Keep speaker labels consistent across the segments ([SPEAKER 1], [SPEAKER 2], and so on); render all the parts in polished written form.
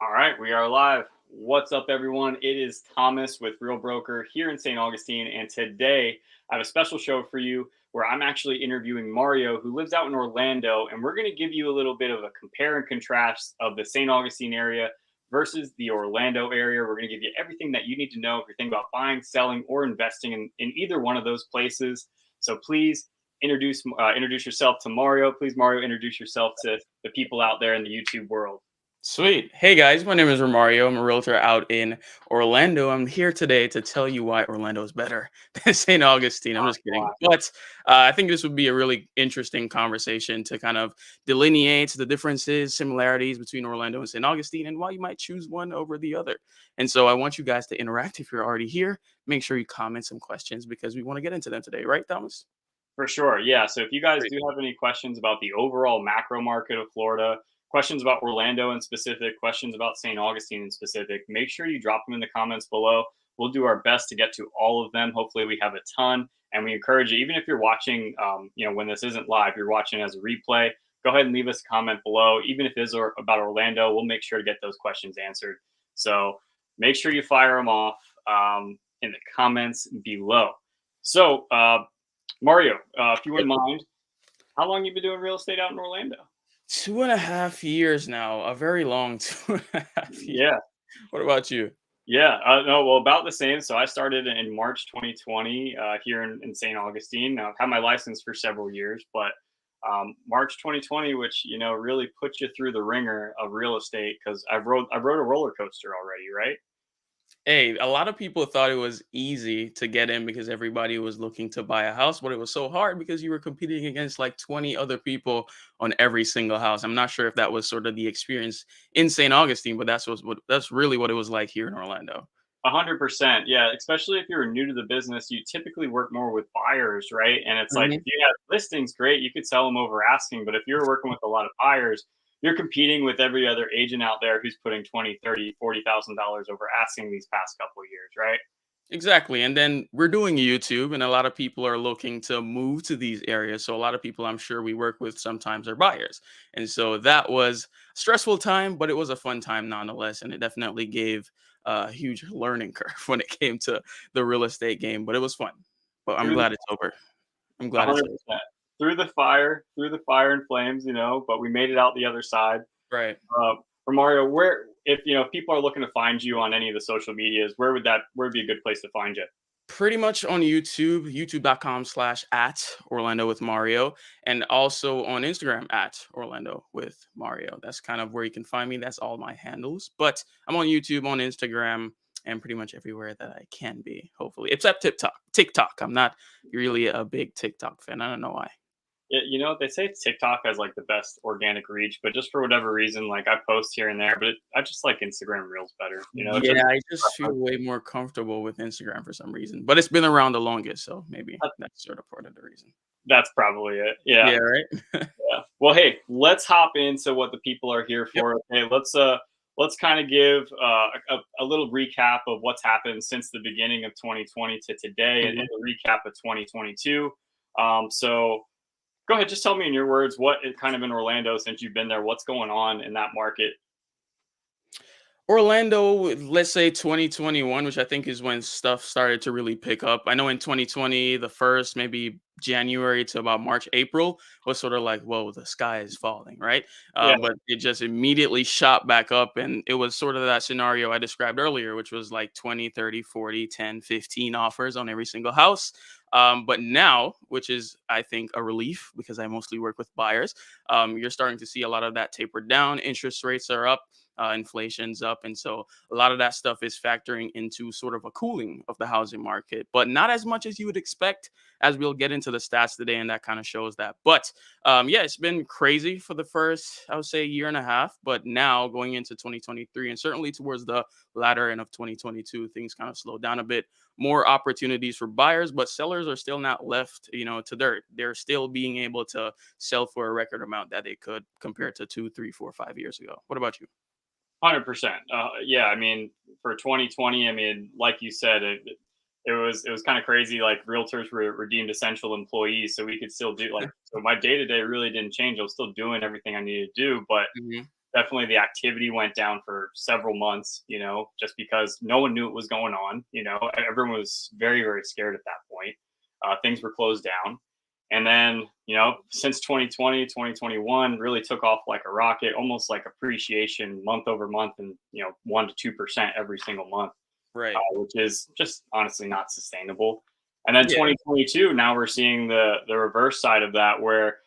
[SPEAKER 1] All right, we are live. What's up, everyone? It is Thomas with Real Broker here in St. Augustine, and today I have a special show for you where I'm actually interviewing Mario, who lives out in Orlando, and we're going to give you a little bit of a compare and contrast of the St. Augustine area versus the Orlando area. We're going to give you everything that you need to know if you're thinking about buying, selling, or investing in either one of those places. So please introduce yourself to Mario. Please, Mario, introduce yourself to the people out there in the YouTube world.
[SPEAKER 2] Sweet. Hey guys, my name is Romario. I'm a realtor out in Orlando. I'm here today to tell you why Orlando is better than St. Augustine. I'm just kidding. But I think this would be a really interesting conversation to kind of delineate the differences, similarities between Orlando and St. Augustine and why you might choose one over the other. And so I want you guys to interact if you're already here. Make sure you comment some questions because we want to get into them today, right, Thomas?
[SPEAKER 1] For sure. Yeah. So if you guys
[SPEAKER 2] Great.
[SPEAKER 1] do have any questions about the overall macro market of Florida, questions about Orlando in specific, questions about St. Augustine in specific, make sure you drop them in the comments below. We'll do our best to get to all of them. Hopefully, we have a ton. And we encourage you, even if you're watching, when this isn't live, you're watching as a replay, go ahead and leave us a comment below. Even if it is about Orlando, we'll make sure to get those questions answered. So make sure you fire them off in the comments below. So, Mario, if you
[SPEAKER 2] Yep.
[SPEAKER 1] wouldn't mind, how long you been doing real estate out in Orlando?
[SPEAKER 2] 2.5 years now, a very long 2.5 years.
[SPEAKER 1] Yeah,
[SPEAKER 2] What about you?
[SPEAKER 1] yeah. No, well, about the same. So I started in March 2020 here in St. Augustine. Now, I've had my license for several years, but March 2020, which really put you through the ringer of real estate because I rode a roller coaster already, right?
[SPEAKER 2] Hey, a lot of people thought it was easy to get in because everybody was looking to buy a house, but it was so hard because you were competing against like 20 other people on every single house. I'm not sure if that was sort of the experience in St. Augustine, but that's really what it was like here in Orlando.
[SPEAKER 1] 100%. Yeah. Especially if you're new to the business, you typically work more with buyers, right? And it's like if
[SPEAKER 2] Mhm.
[SPEAKER 1] you have listings, great, you could sell them over asking. But if you're working with a lot of buyers, you're competing with every other agent out there who's putting 20, 30, $40,000 over asking these past couple of years, right?
[SPEAKER 2] Exactly. And then we're doing YouTube, and a lot of people are looking to move to these areas. So, a lot of people I'm sure we work with sometimes are buyers. And so, that was a stressful time, but it was a fun time nonetheless. And it definitely gave a huge learning curve when it came to the real estate game, but it was fun. But I'm
[SPEAKER 1] Through the
[SPEAKER 2] glad it's over. I'm glad it's over.
[SPEAKER 1] 100%. Through the fire and flames, but we made it out the other side.
[SPEAKER 2] Right.
[SPEAKER 1] For Mario, where if people are looking to find you on any of the social medias, where would be a good place to find you?
[SPEAKER 2] Pretty much on YouTube, youtube.com/at Orlando with Mario, and also on Instagram at Orlando with Mario. That's kind of where you can find me. That's all my handles. But I'm on YouTube, on Instagram, and pretty much everywhere that I can be, hopefully. Except TikTok. TikTok. I'm not really a big TikTok fan. I don't know why.
[SPEAKER 1] They say TikTok has like the best organic reach, but just for whatever reason, like I post here and there, but I just like Instagram Reels better. It's just
[SPEAKER 2] Yeah, I just feel way more comfortable with Instagram for some reason. But it's been around the longest, so maybe that's sort of part of the reason.
[SPEAKER 1] that's probably it. Yeah,
[SPEAKER 2] Yeah, right?
[SPEAKER 1] yeah. Well, hey, let's hop into what the people are here
[SPEAKER 2] Yep.
[SPEAKER 1] for. Okay, let's kind of give a little recap of what's happened since the beginning of 2020 to today, and
[SPEAKER 2] Mhm.
[SPEAKER 1] a recap of 2022. So go ahead, just tell me in your words what it kind of in Orlando since you've been there. What's going on in that market?
[SPEAKER 2] Orlando, let's say 2021, which I think is when stuff started to really pick up. I know in 2020, the first maybe January to about March, April was sort of like, whoa, the sky is falling, right?
[SPEAKER 1] Yeah,
[SPEAKER 2] But it just immediately shot back up. And it was sort of that scenario I described earlier, which was like 20, 30, 40, 10, 15 offers on every single house. But now, which is, I think, a relief because I mostly work with buyers, you're starting to see a lot of that taper down. Interest rates are up, inflation's up, and so a lot of that stuff is factoring into sort of a cooling of the housing market, but not as much as you would expect, as we'll get into the stats today, and that kind of shows that. But yeah, it's been crazy for the first, I would say, year and a half, but now going into 2023 and certainly towards the latter end of 2022, things kind of slowed down a bit. More opportunities for buyers, but sellers are still not left, to dirt. They're still being able to sell for a record amount that they could compared to 2, 3, 4, 5 years ago. What about you?
[SPEAKER 1] 100%. Yeah, I mean, for 2020, I mean, like you said, it was kind of crazy. Like realtors were deemed essential employees, so we could still do like so. My day to day really didn't change. I was still doing everything I needed to do, but definitely the activity went down for several months, just because no one knew what was going on. Everyone was very, very scared at that point. Things were closed down. And then, since 2020, 2021 really took off like a rocket, almost like appreciation month over month and, 1 to 2% every single month,
[SPEAKER 2] Right.
[SPEAKER 1] which is just honestly not sustainable. And then
[SPEAKER 2] Yeah.
[SPEAKER 1] 2022, now we're seeing the reverse side of that where,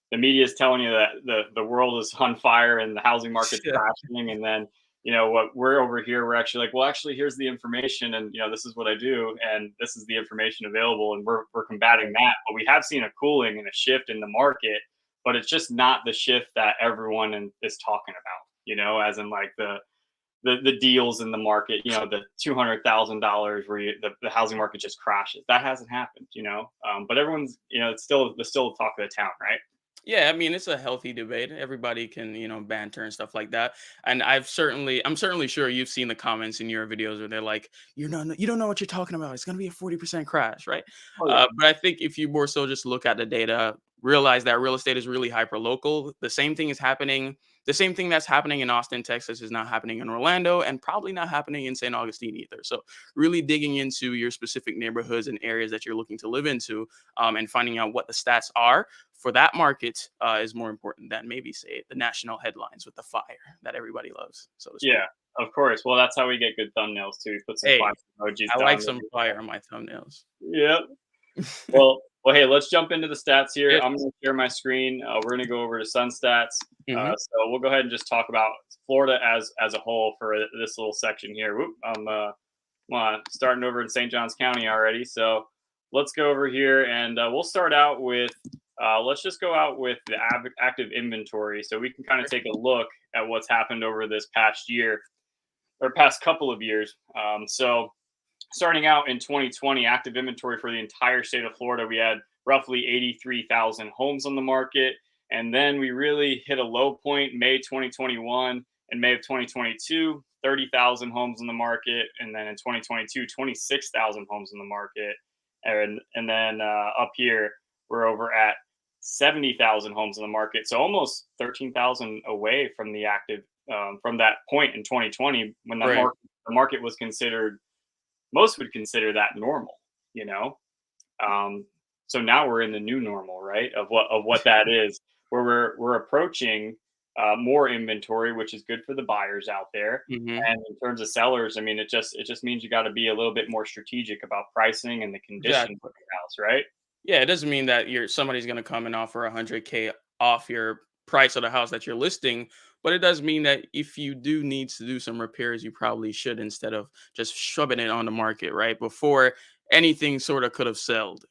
[SPEAKER 1] the media is telling you that the world is on fire and the housing market's
[SPEAKER 2] Yeah.
[SPEAKER 1] crashing. And then, what we're over here, we're actually like, well, actually, here's the information. And, this is what I do. And this is the information available. And we're combating that. But we have seen a cooling and a shift in the market, but it's just not the shift that everyone is talking about, as in like the deals in the market, the $200,000 where the housing market just crashes. That hasn't happened, but everyone's, it's still the talk of the town, right?
[SPEAKER 2] Yeah, I mean, it's a healthy debate. Everybody can, banter and stuff like that. And I'm certainly sure you've seen the comments in your videos where they're like, you don't know what you're talking about. It's going to be a 40% crash, right?
[SPEAKER 1] Oh yeah.
[SPEAKER 2] But I think if you more so just look at the data, realize that real estate is really hyper local. The same thing is happening. The same thing that's happening in Austin, Texas is not happening in Orlando and probably not happening in St. Augustine either. So really digging into your specific neighborhoods and areas that you're looking to live into, and finding out what the stats are for that market is more important than maybe say the national headlines with the fire that everybody loves, so to speak.
[SPEAKER 1] Yeah, of course. Well, that's how we get good thumbnails too. We put some fire
[SPEAKER 2] Hey,
[SPEAKER 1] emojis
[SPEAKER 2] I like
[SPEAKER 1] down.
[SPEAKER 2] some fire on my thumbnails.
[SPEAKER 1] Yep. Well, hey, let's jump into the stats here.
[SPEAKER 2] Yes.
[SPEAKER 1] I'm going to share my screen. We're going to go over to Sun Stats.
[SPEAKER 2] Hmm.
[SPEAKER 1] So we'll go ahead and just talk about Florida as a whole for this little section here. Whoop, I'm starting over in St. Johns County already. So let's go over here and we'll start out with. Let's just go out with the active inventory, so we can kind of take a look at what's happened over this past year or past couple of years. So starting out in 2020, active inventory for the entire state of Florida, we had roughly 83,000 homes on the market. And then we really hit a low point May 2021 and May of 2022, 30,000 homes on the market. And then in 2022, 26,000 homes on the market. And then up here, we're over at 70,000 homes on the market. So almost 13,000 away from the active, from that point in 2020 when
[SPEAKER 2] Right.
[SPEAKER 1] the market was considered, most would consider that normal, you know. So now we're in the new normal, right? Of what that is, where we're approaching more inventory, which is good for the buyers out there.
[SPEAKER 2] Hmm.
[SPEAKER 1] And in terms of sellers, I mean, it just means you got to be a little bit more strategic about pricing and the condition of
[SPEAKER 2] Exactly.
[SPEAKER 1] the house, right?
[SPEAKER 2] Yeah, it doesn't mean that somebody's going to come and offer 100K off your price of the house that you're listing, but it does mean that if you do need to do some repairs, you probably should instead of just shoving it on the market right before anything sort of could have sold.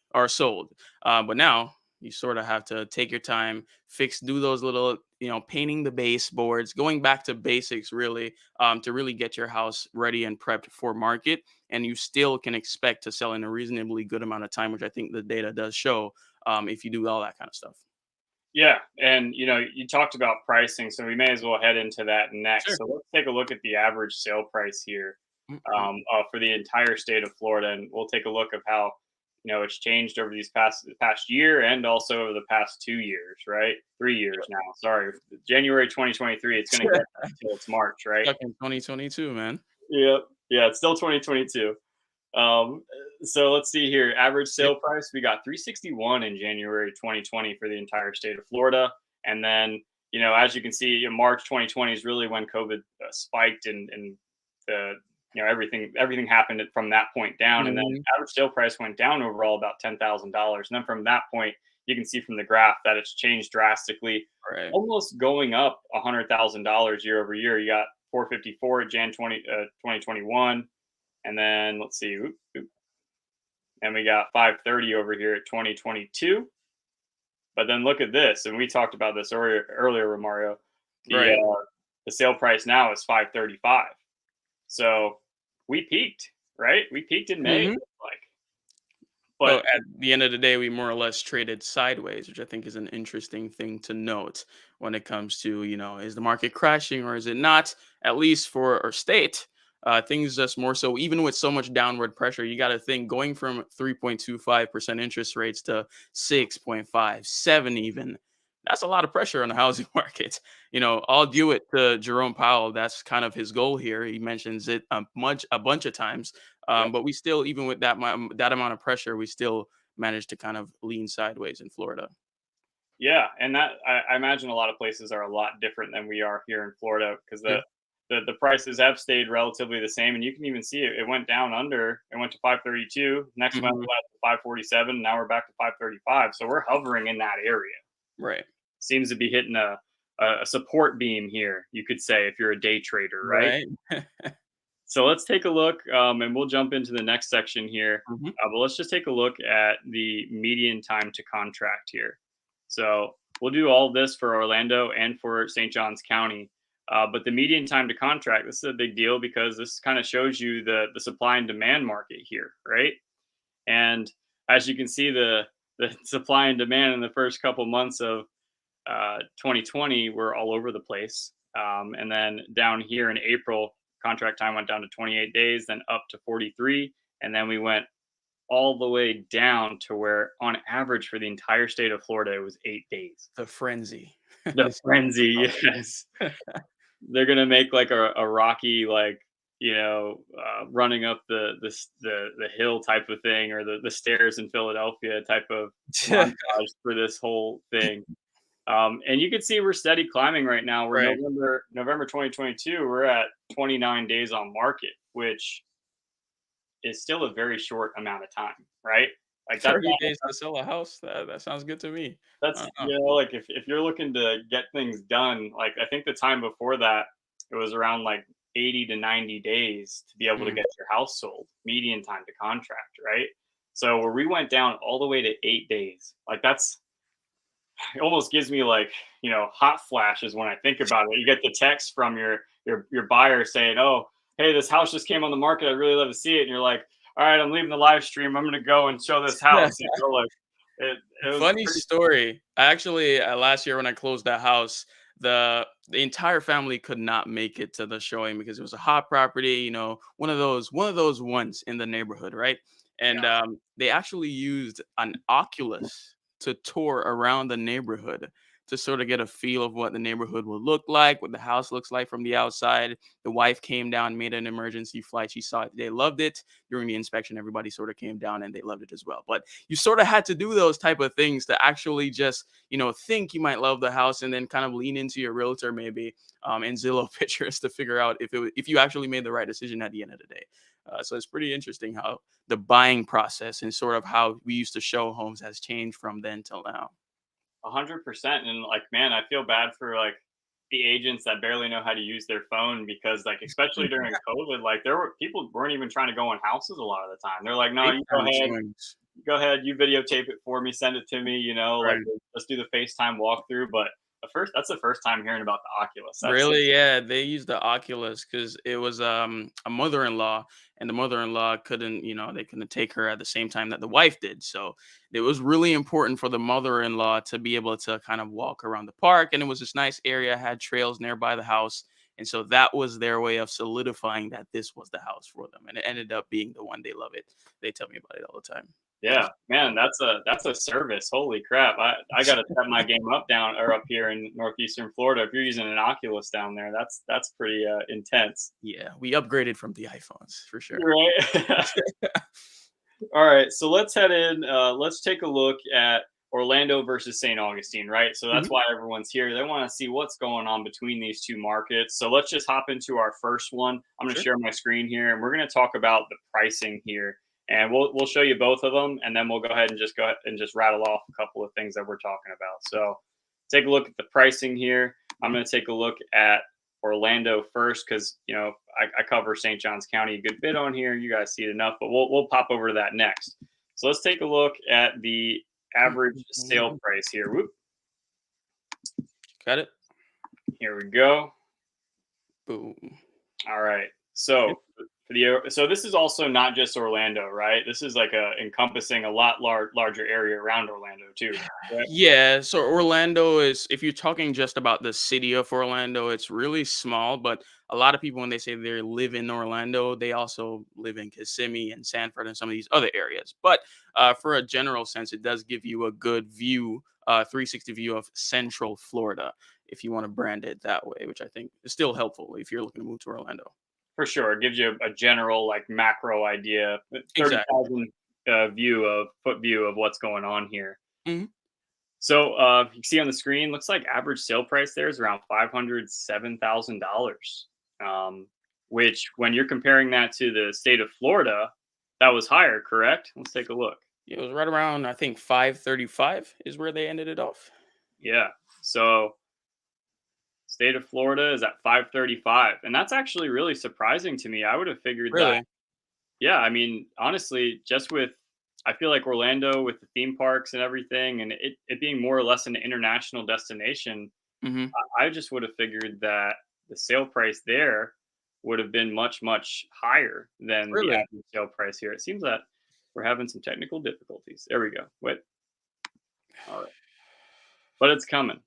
[SPEAKER 2] But now you sort of have to take your time, do those little, painting the baseboards, going back to basics really, to really get your house ready and prepped for market, and you still can expect to sell in a reasonably good amount of time, which I think the data does show, if you do all that kind of stuff.
[SPEAKER 1] Yeah, and you talked about pricing, so we may as well head into that next.
[SPEAKER 2] Sure.
[SPEAKER 1] So let's take a look at the average sale price here
[SPEAKER 2] Mhm.
[SPEAKER 1] for the entire state of Florida, and we'll take a look of how it's changed over the past year and also over the past 2 years, right? 3 years now. Sorry, January 2023. It's going to get until it's March, right?
[SPEAKER 2] Stuck in 2022, man.
[SPEAKER 1] Yep. Yeah, it's still 2022. Um, so let's see here. Average
[SPEAKER 2] Yeah.
[SPEAKER 1] sale price, we got 361 in January 2020 for the entire state of Florida. And then, as you can see, in March 2020 is really when COVID spiked and the, everything happened from that point down. And then
[SPEAKER 2] Mhm.
[SPEAKER 1] average sale price went down overall about $10,000. And then from that point, you can see from the graph that it's changed drastically,
[SPEAKER 2] Right.
[SPEAKER 1] almost going up $100,000 year over year. You got 454 at Jan 2021. And then let's see, and we got 530 over here at 2022. But then look at this, and we talked about this earlier, Mario. The
[SPEAKER 2] Right.
[SPEAKER 1] the sale price now is 535. So we peaked, right? We peaked in May, it
[SPEAKER 2] Mhm.
[SPEAKER 1] looks like.
[SPEAKER 2] So
[SPEAKER 1] But
[SPEAKER 2] at the end of the day, we more or less traded sideways, which I think is an interesting thing to note when it comes to, is the market crashing or is it not? At least for our state, things just more so, even with so much downward pressure, you got to think going from 3.25% interest rates to 6.5, 7 even. that's a lot of pressure on the housing market. I'll due it to Jerome Powell. That's kind of his goal here. He mentions it a bunch of times.
[SPEAKER 1] Yeah.
[SPEAKER 2] But we still, even with that amount of pressure, we still managed to kind of lean sideways in Florida.
[SPEAKER 1] Yeah, and that I imagine a lot of places are a lot different than we are here in Florida because
[SPEAKER 2] Yeah.
[SPEAKER 1] the prices have stayed relatively the same, and you can even see it. It went down under. It went to 532. Next month
[SPEAKER 2] Hmm.
[SPEAKER 1] we went to 547. Now we're back to 535. So we're hovering in that area.
[SPEAKER 2] Right.
[SPEAKER 1] Seems to be hitting a support beam here. You could say if you're a day trader, right?
[SPEAKER 2] Right.
[SPEAKER 1] So let's take a look, and we'll jump into the next section here.
[SPEAKER 2] Hmm.
[SPEAKER 1] But let's just take a look at the median time to contract here. So we'll do all of this for Orlando and for St. Johns County. But the median time to contract, this is a big deal because this kind of shows you the supply and demand market here, right? And as you can see, the supply and demand in the first couple months of 2020 were all over the place. And then down here in April, contract time went down to 28 days, then up to 43. And then we went all the way down to where, on average, for the entire state of Florida, it was 8 days.
[SPEAKER 2] The frenzy.
[SPEAKER 1] The
[SPEAKER 2] This-
[SPEAKER 1] frenzy, yes. They're gonna make like a Rocky, like, running up the hill type of thing, or the stairs in Philadelphia type of montage for this whole thing. And you can see we're steady climbing right now. We're
[SPEAKER 2] Right.
[SPEAKER 1] November 2022. We're at 29 days on market, which is still a very short amount of time, right? Like that's
[SPEAKER 2] 30 days to sell a house. That sounds good to me.
[SPEAKER 1] that's
[SPEAKER 2] Uh-uh.
[SPEAKER 1] like if you're looking to get things done, like I think the time before that it was around like 80 to 90 days to be able to
[SPEAKER 2] Mm.
[SPEAKER 1] get your house sold, median time to contract, right? So where we went down all the way to 8 days, like that's it almost gives me like hot flashes when I think about it. You get the text from your buyer saying, "Oh, hey, this house just came on the market. I'd really love to see it." And you're like, "All right, I'm leaving the live stream. I'm going to go and show this house." Like it was
[SPEAKER 2] Funny
[SPEAKER 1] pretty.
[SPEAKER 2] story. I actually last year when I closed that house, the entire family could not make it to the showing because it was a hot property, one of those ones in the neighborhood, right? And
[SPEAKER 1] Yeah,
[SPEAKER 2] they actually used an Oculus to tour around the neighborhood to sort of get a feel of what the neighborhood will look like, what the house looks like from the outside. The wife came down, made an emergency flight. She saw it. They loved it. During the inspection, everybody sort of came down and they loved it as well. But you sort of had to do those type of things to actually just think you might love the house and then kind of lean into your realtor maybe and Zillow pictures to figure out if you actually made the right decision at the end of the day. So it's pretty interesting how the buying process and sort of how we used to show homes has changed from then till now.
[SPEAKER 1] 100%. And like, man, I feel bad for like the agents that barely know how to use their phone because, like, especially during COVID, like there were people weren't even trying to go in houses a lot of the time. They're like, "No, you go
[SPEAKER 2] FaceTime
[SPEAKER 1] ahead,
[SPEAKER 2] showings.
[SPEAKER 1] you videotape it for me, send it to me, like
[SPEAKER 2] Right.
[SPEAKER 1] let's do the FaceTime walkthrough." But that's the first time hearing about the Oculus. That's
[SPEAKER 2] Really? Yeah, they used the Oculus because it was a mother-in-law, and the mother-in-law they couldn't take her at the same time that the wife did. So it was really important for the mother-in-law to be able to kind of walk around the park, and it was this nice area, had trails nearby the house, and so that was their way of solidifying that this was the house for them, and it ended up being the one. They love it. They tell me about it all the time.
[SPEAKER 1] Yeah, man, that's a service. Holy crap! I got to step my game up down or up here in northeastern Florida. If you're using an Oculus down there, that's pretty intense.
[SPEAKER 2] Yeah, we upgraded from the iPhones for sure.
[SPEAKER 1] Right. All right, so let's head in. Let's take a look at Orlando versus St. Augustine, right? So that's
[SPEAKER 2] Mhm.
[SPEAKER 1] why everyone's here. They want to see what's going on between these two markets. So let's just hop into our first one. I'm going to
[SPEAKER 2] Sure.
[SPEAKER 1] share my screen here, and we're going to talk about the pricing here, and we'll show you both of them, and then we'll go ahead and just rattle off a couple of things that we're talking about. So take a look at the pricing here. I'm going to take a look at Orlando first because I cover St. Johns County a good bit on here. You guys see it enough, but we'll pop over to that next. So let's take a look at the average sale price here. Whoop,
[SPEAKER 2] Got it.
[SPEAKER 1] here we go.
[SPEAKER 2] Boom.
[SPEAKER 1] All right. So this is also not just Orlando, right? This is like encompassing a lot larger area around Orlando too. Right?
[SPEAKER 2] Yeah, so Orlando is, if you're talking just about the city of Orlando, it's really small, but a lot of people, when they say they live in Orlando, they also live in Kissimmee and Sanford and some of these other areas. But for a general sense, it does give you a good view 360 view of Central Florida, if you want to brand it that way, which I think is still helpful if you're looking to move to Orlando.
[SPEAKER 1] For sure. It gives you a general like macro idea,
[SPEAKER 2] Exactly.
[SPEAKER 1] 30,000 foot view of what's going on here.
[SPEAKER 2] Mhm.
[SPEAKER 1] So you can see on the screen, looks like average sale price there is around $507,000. Which when you're comparing that to the state of Florida, that was higher, correct? Let's take a look.
[SPEAKER 2] It was right around, I think, 535 is where they ended it off.
[SPEAKER 1] Yeah. So state of Florida is at 535. And that's actually really surprising to me. I would have figured that.
[SPEAKER 2] Really?
[SPEAKER 1] Yeah, I mean, honestly, just with I feel like Orlando with the theme parks and everything and it being more or less an international destination,
[SPEAKER 2] Hmm.
[SPEAKER 1] I just would have figured that the sale price there would have been much, much higher than the
[SPEAKER 2] Really?
[SPEAKER 1] average sale price here. It seems that we're having some technical difficulties. There we go. Wait. All right. But it's coming.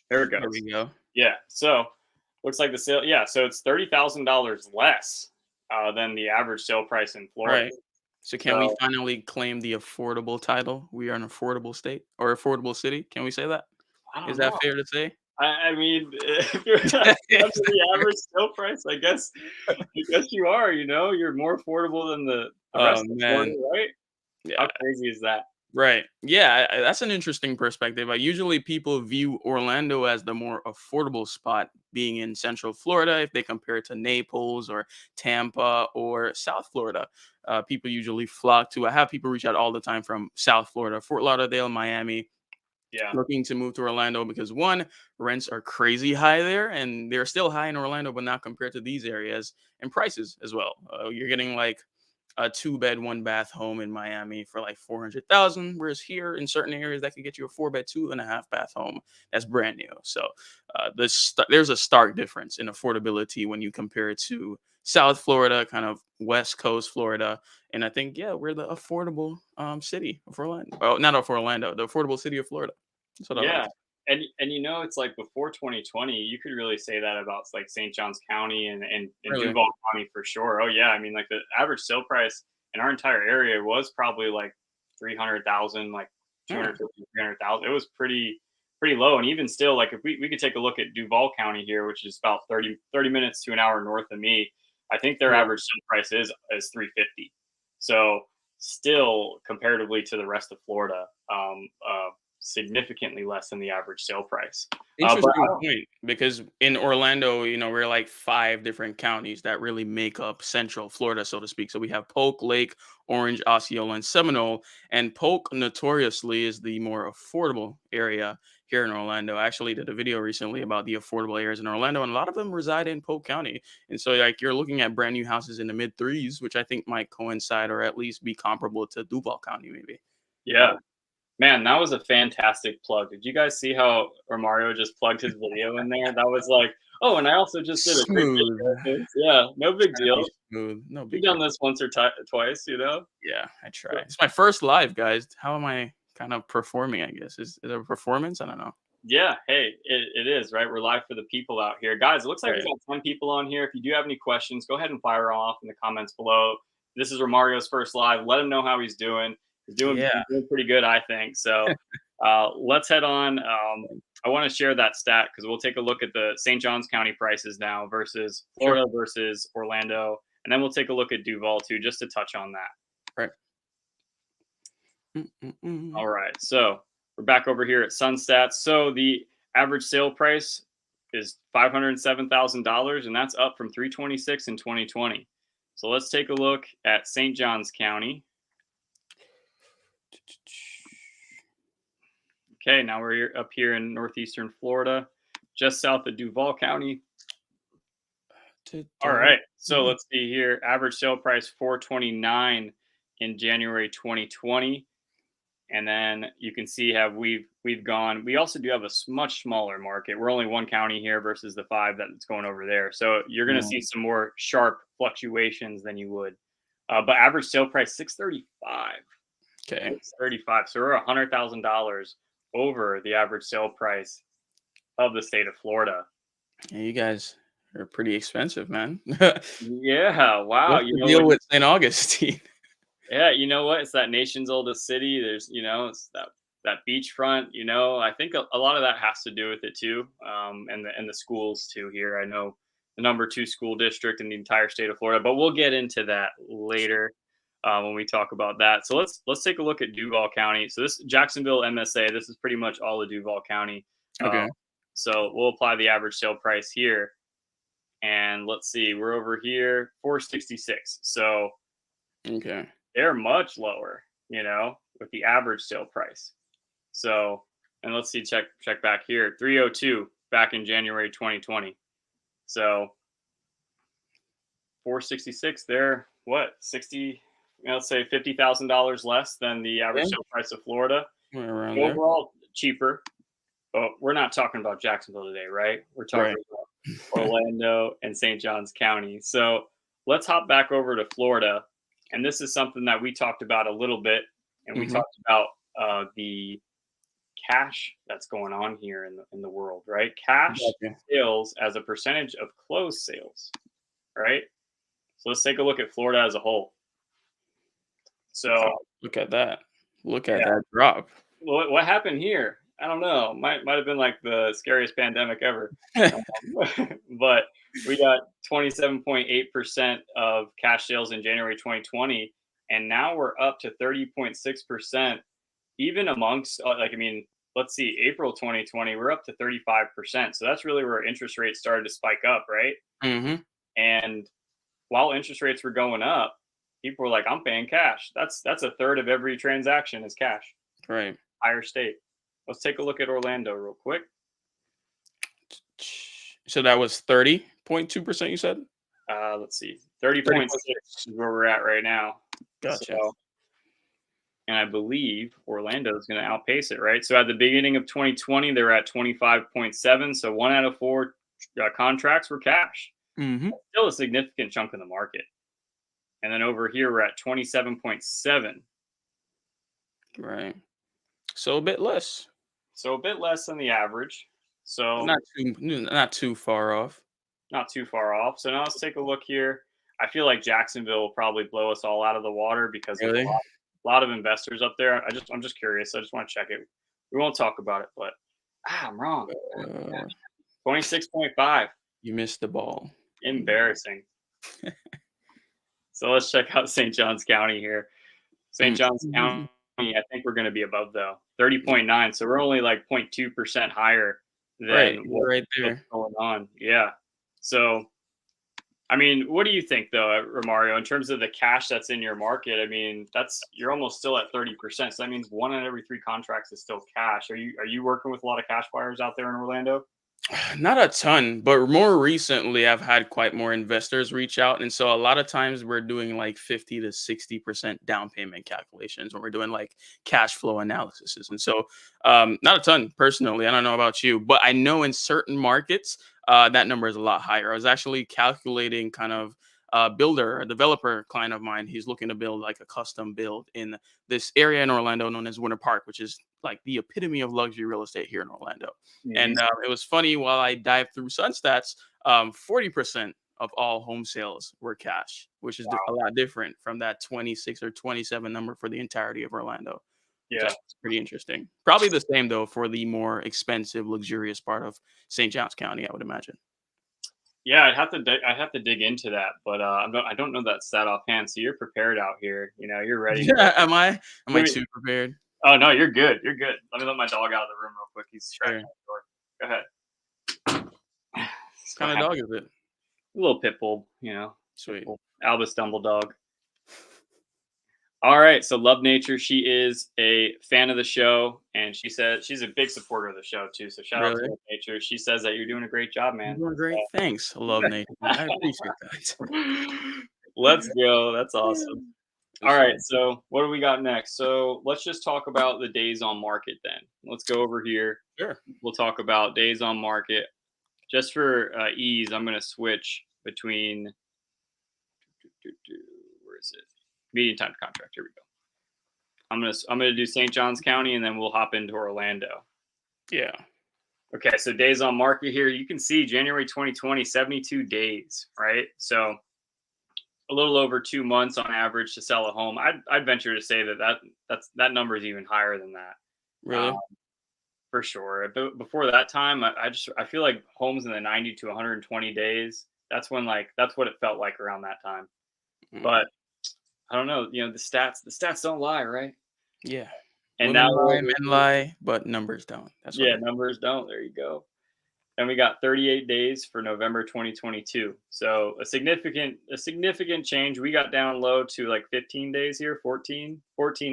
[SPEAKER 1] There it
[SPEAKER 2] There
[SPEAKER 1] goes.
[SPEAKER 2] we go.
[SPEAKER 1] Yeah. So looks like the sale. Yeah. So it's $30,000 less than the average sale price in Florida.
[SPEAKER 2] Right. So can we
[SPEAKER 1] So
[SPEAKER 2] finally claim the affordable title? We are an affordable state or affordable city. Can we say that?
[SPEAKER 1] I
[SPEAKER 2] Is
[SPEAKER 1] don't
[SPEAKER 2] that
[SPEAKER 1] know.
[SPEAKER 2] fair to say?
[SPEAKER 1] I mean, if you're not under the average sale price, I guess you are. You're more affordable than the
[SPEAKER 2] Oh
[SPEAKER 1] rest of Florida,
[SPEAKER 2] man.
[SPEAKER 1] right?
[SPEAKER 2] Yeah.
[SPEAKER 1] How crazy is that?
[SPEAKER 2] Right. Yeah, that's an interesting perspective. Usually people view Orlando as the more affordable spot, being in Central Florida, if they compare it to Naples or Tampa or South Florida. People usually flock to. I have people reach out all the time from South Florida, Fort Lauderdale, Miami,
[SPEAKER 1] Yeah,
[SPEAKER 2] looking to move to Orlando because one, rents are crazy high there, and they're still high in Orlando, but not compared to these areas, and prices as well. You're getting like a two-bed, one-bath home in Miami for like 400,000, whereas here in certain areas that could get you a four-bed, two-and-a-half-bath home that's brand new. So there's a stark difference in affordability when you compare it to South Florida, kind of West Coast Florida, and I think we're the affordable city of Orlando. Oh, not of Orlando, the affordable city of Florida. That's what I like.
[SPEAKER 1] yeah, and it's like before 2020, you could really say that about like St. Johns County and
[SPEAKER 2] Really.
[SPEAKER 1] Duval County for sure. Oh yeah, I mean like the average sale price in our entire area was probably like 300,000, like
[SPEAKER 2] Yeah.
[SPEAKER 1] 250, 300,000. It was pretty low, and even still, like if we could take a look at Duval County here, which is about 30 minutes to an hour north of me, I think their
[SPEAKER 2] Right.
[SPEAKER 1] average sale price is 350. So still comparatively to the rest of Florida, significantly less than the average sale price. But I
[SPEAKER 2] Interesting
[SPEAKER 1] don't,
[SPEAKER 2] point because in Orlando, we're like five different counties that really make up Central Florida, so to speak. So we have Polk, Lake, Orange, Osceola, and Seminole. And Polk notoriously is the more affordable area here in Orlando. I actually did a video recently about the affordable areas in Orlando, and a lot of them reside in Polk County. And so, like, you're looking at brand new houses in the mid threes, which I think might coincide or at least be comparable to Duval County, maybe.
[SPEAKER 1] yeah, man, that was a fantastic plug. Did you guys see how Romario just plugged his video in there? That was like, oh, and I also just did a great
[SPEAKER 2] Smooth.
[SPEAKER 1] video. Yeah, no big
[SPEAKER 2] Trying to be
[SPEAKER 1] deal.
[SPEAKER 2] smooth. No
[SPEAKER 1] You've
[SPEAKER 2] big deal.
[SPEAKER 1] done this once or twice.
[SPEAKER 2] Yeah, I try. It's my first live, guys. How am I kind of performing, I guess? Is it a performance? I don't know.
[SPEAKER 1] Yeah, hey, it is, right? We're live for the people out here. Guys, it looks like we
[SPEAKER 2] Right.
[SPEAKER 1] got 10 people on here. If you do have any questions, go ahead and fire off in the comments below. This is Romario's first live. Let him know how he's doing.
[SPEAKER 2] Yeah.
[SPEAKER 1] He's doing pretty good, I think. So let's head on. I want to share that stat because we'll take a look at the St. Johns County prices now versus
[SPEAKER 2] Sure.
[SPEAKER 1] Florida versus Orlando. And then we'll take a look at Duval too, just to touch on that.
[SPEAKER 2] Right. Mm-mm-mm.
[SPEAKER 1] All right. So we're back over here at Sunstats. So the average sale price is $507,000, and that's up from 326 in 2020. So let's take a look at St. Johns County. Okay, now we're up here in northeastern Florida, just south of Duval County. All right. So let's see here. Average sale price 429 in January 2020. And then you can see how we've gone. We also do have a much smaller market. We're only one county here versus the five that's going over there. So you're going to see some more sharp fluctuations than you would. But average sale price 635.
[SPEAKER 2] Okay.
[SPEAKER 1] 635. So we're $100,000 over the average sale price of the state of Florida.
[SPEAKER 2] Yeah, you guys are pretty expensive, man.
[SPEAKER 1] Yeah. Wow.
[SPEAKER 2] What's the deal with St. Augustine?
[SPEAKER 1] Yeah, you know what? It's that nation's oldest city. There's, it's that that beachfront, I think a lot of that has to do with it too, and the schools too here. I know the number 2 school district in the entire state of Florida, but we'll get into that later when we talk about that. So let's take a look at Duval County. So this Jacksonville MSA, this is pretty much all of Duval County.
[SPEAKER 2] Okay.
[SPEAKER 1] So we'll apply the average sale price here, and let's see, we're over here 466. So
[SPEAKER 2] Okay.
[SPEAKER 1] they're much lower, with the average sale price. So, and let's see, check back here, 302 back in January 2020. So 466, they're what, 60, let's say $50,000 less than the average
[SPEAKER 2] Yeah.
[SPEAKER 1] sale price of Florida.
[SPEAKER 2] Right around there.
[SPEAKER 1] Overall cheaper, but we're not talking about Jacksonville today, right? We're talking
[SPEAKER 2] Right.
[SPEAKER 1] about Orlando and St. Johns County. So let's hop back over to Florida. And this is something that we talked about a little bit. And we
[SPEAKER 2] Mhm.
[SPEAKER 1] talked about the cash that's going on here in the world, right? Cash
[SPEAKER 2] Gotcha.
[SPEAKER 1] sales as a percentage of closed sales, right? So let's take a look at Florida as a whole. So
[SPEAKER 2] Oh, look at that. Look at
[SPEAKER 1] yeah,
[SPEAKER 2] that drop.
[SPEAKER 1] what happened here? I don't know. Might have been like the scariest pandemic ever. But we got 27.8% of cash sales in January 2020, and now we're up to 30.6%. Even amongst, let's see, April 2020, we're up to 35%. So that's really where interest rates started to spike up, right?
[SPEAKER 2] Mhm.
[SPEAKER 1] And while interest rates were going up, people were like, "I'm paying cash." That's a third of every transaction is cash.
[SPEAKER 2] Right.
[SPEAKER 1] Higher state. Let's take a look at Orlando real quick.
[SPEAKER 2] So that was 30.2%, you said?
[SPEAKER 1] Let's see, 30.6 is
[SPEAKER 2] 30.6.
[SPEAKER 1] where we're at right now.
[SPEAKER 2] Gotcha.
[SPEAKER 1] So, and I believe Orlando is going to outpace it, right? So at the beginning of 2020, they were at 25.7. So 1 out of 4 contracts were cash.
[SPEAKER 2] Mhm.
[SPEAKER 1] Still a significant chunk of the market. And then over here, we're at 27.7.
[SPEAKER 2] Right. So a bit less.
[SPEAKER 1] So a bit less than the average. So
[SPEAKER 2] Not too far off.
[SPEAKER 1] not too far off. So now let's take a look here. I feel like Jacksonville will probably blow us all out of the water because there's
[SPEAKER 2] Really?
[SPEAKER 1] a lot of investors up there. I'm just curious. I just want to check it. We won't talk about it, but I'm wrong.
[SPEAKER 2] Uh,
[SPEAKER 1] 26.5.
[SPEAKER 2] you missed the ball.
[SPEAKER 1] Embarrassing. So let's check out St. Johns County here. St. Johns
[SPEAKER 2] Mhm.
[SPEAKER 1] County, I think we're going to be above though, 30.9. So we're only like 0.2% higher
[SPEAKER 2] Right.
[SPEAKER 1] than
[SPEAKER 2] You're right
[SPEAKER 1] what's
[SPEAKER 2] there.
[SPEAKER 1] going on. Yeah. So, I mean, what do you think though, Romario, in terms of the cash that's in your market? I mean, you're almost still at 30%. So that means 1 in every 3 contracts is still cash. Are you working with a lot of cash buyers out there in Orlando?
[SPEAKER 2] Not a ton, but more recently, I've had quite more investors reach out, and so a lot of times we're doing like 50 to 60% down payment calculations when we're doing like cash flow analyses. And so, not a ton personally. I don't know about you, but I know in certain markets that number is a lot higher. I was actually calculating kind of a builder, a developer client of mine. He's looking to build like a custom build in this area in Orlando known as Winter Park, which is like the epitome of luxury real estate here in Orlando.
[SPEAKER 1] Mhm.
[SPEAKER 2] And it was funny while I dived through Sunstats, 40% of all home sales were cash, which is a lot different from that 26 or 27 number for the entirety of Orlando, which I
[SPEAKER 1] Yeah.
[SPEAKER 2] think is pretty interesting. Probably the same though for the more expensive, luxurious part of St. Johns County, I would imagine.
[SPEAKER 1] Yeah, I'd have to dig into that, but I don't know that stat offhand. So you're prepared out here. You're ready to.
[SPEAKER 2] Yeah, am I
[SPEAKER 1] Give me,
[SPEAKER 2] too prepared?
[SPEAKER 1] oh no, you're good. You're good. Let me let my dog out of the room real quick. He's scratching
[SPEAKER 2] Sure.
[SPEAKER 1] the door. Go ahead.
[SPEAKER 2] What kind of dog is it?
[SPEAKER 1] A little pit bull, pit
[SPEAKER 2] Sweet.
[SPEAKER 1] bull. Albus Dumble dog. All right, so Love Nature, she is a fan of the show, and she said she's a big supporter of the show too. So shout out to
[SPEAKER 2] Really?
[SPEAKER 1] Love Nature. She says that you're doing a great job,
[SPEAKER 2] You're
[SPEAKER 1] man.
[SPEAKER 2] doing great. Thanks. Love Nate. I appreciate that.
[SPEAKER 1] Let's go. That's awesome.
[SPEAKER 2] For
[SPEAKER 1] All right,
[SPEAKER 2] sure.
[SPEAKER 1] so what do we got next? So let's just talk about the days on market then. Let's go over here.
[SPEAKER 2] Sure.
[SPEAKER 1] We'll talk about days on market. Just for ease, I'm going to switch between where is it? Median time to contract. Here we go. I'm gonna do St. Johns County, and then we'll hop into Orlando.
[SPEAKER 2] Yeah.
[SPEAKER 1] Okay, so days on market here. You can see January 2020, 72 days, right? So a little over 2 months on average to sell a home. I'd venture to say that number is even higher than that.
[SPEAKER 2] Really?
[SPEAKER 1] for sure. But before that time, I feel like homes in the 90 to 120 days. That's what it felt like around that time.
[SPEAKER 2] Mm.
[SPEAKER 1] But I don't know. The stats don't lie, right?
[SPEAKER 2] Yeah.
[SPEAKER 1] And now
[SPEAKER 2] Women lie,
[SPEAKER 1] we're
[SPEAKER 2] men lie, but numbers don't. That's what
[SPEAKER 1] yeah,
[SPEAKER 2] it is.
[SPEAKER 1] numbers don't. There you go. And we got 38 days for November 2022. So a significant change. We got down low to like 15 days here, 14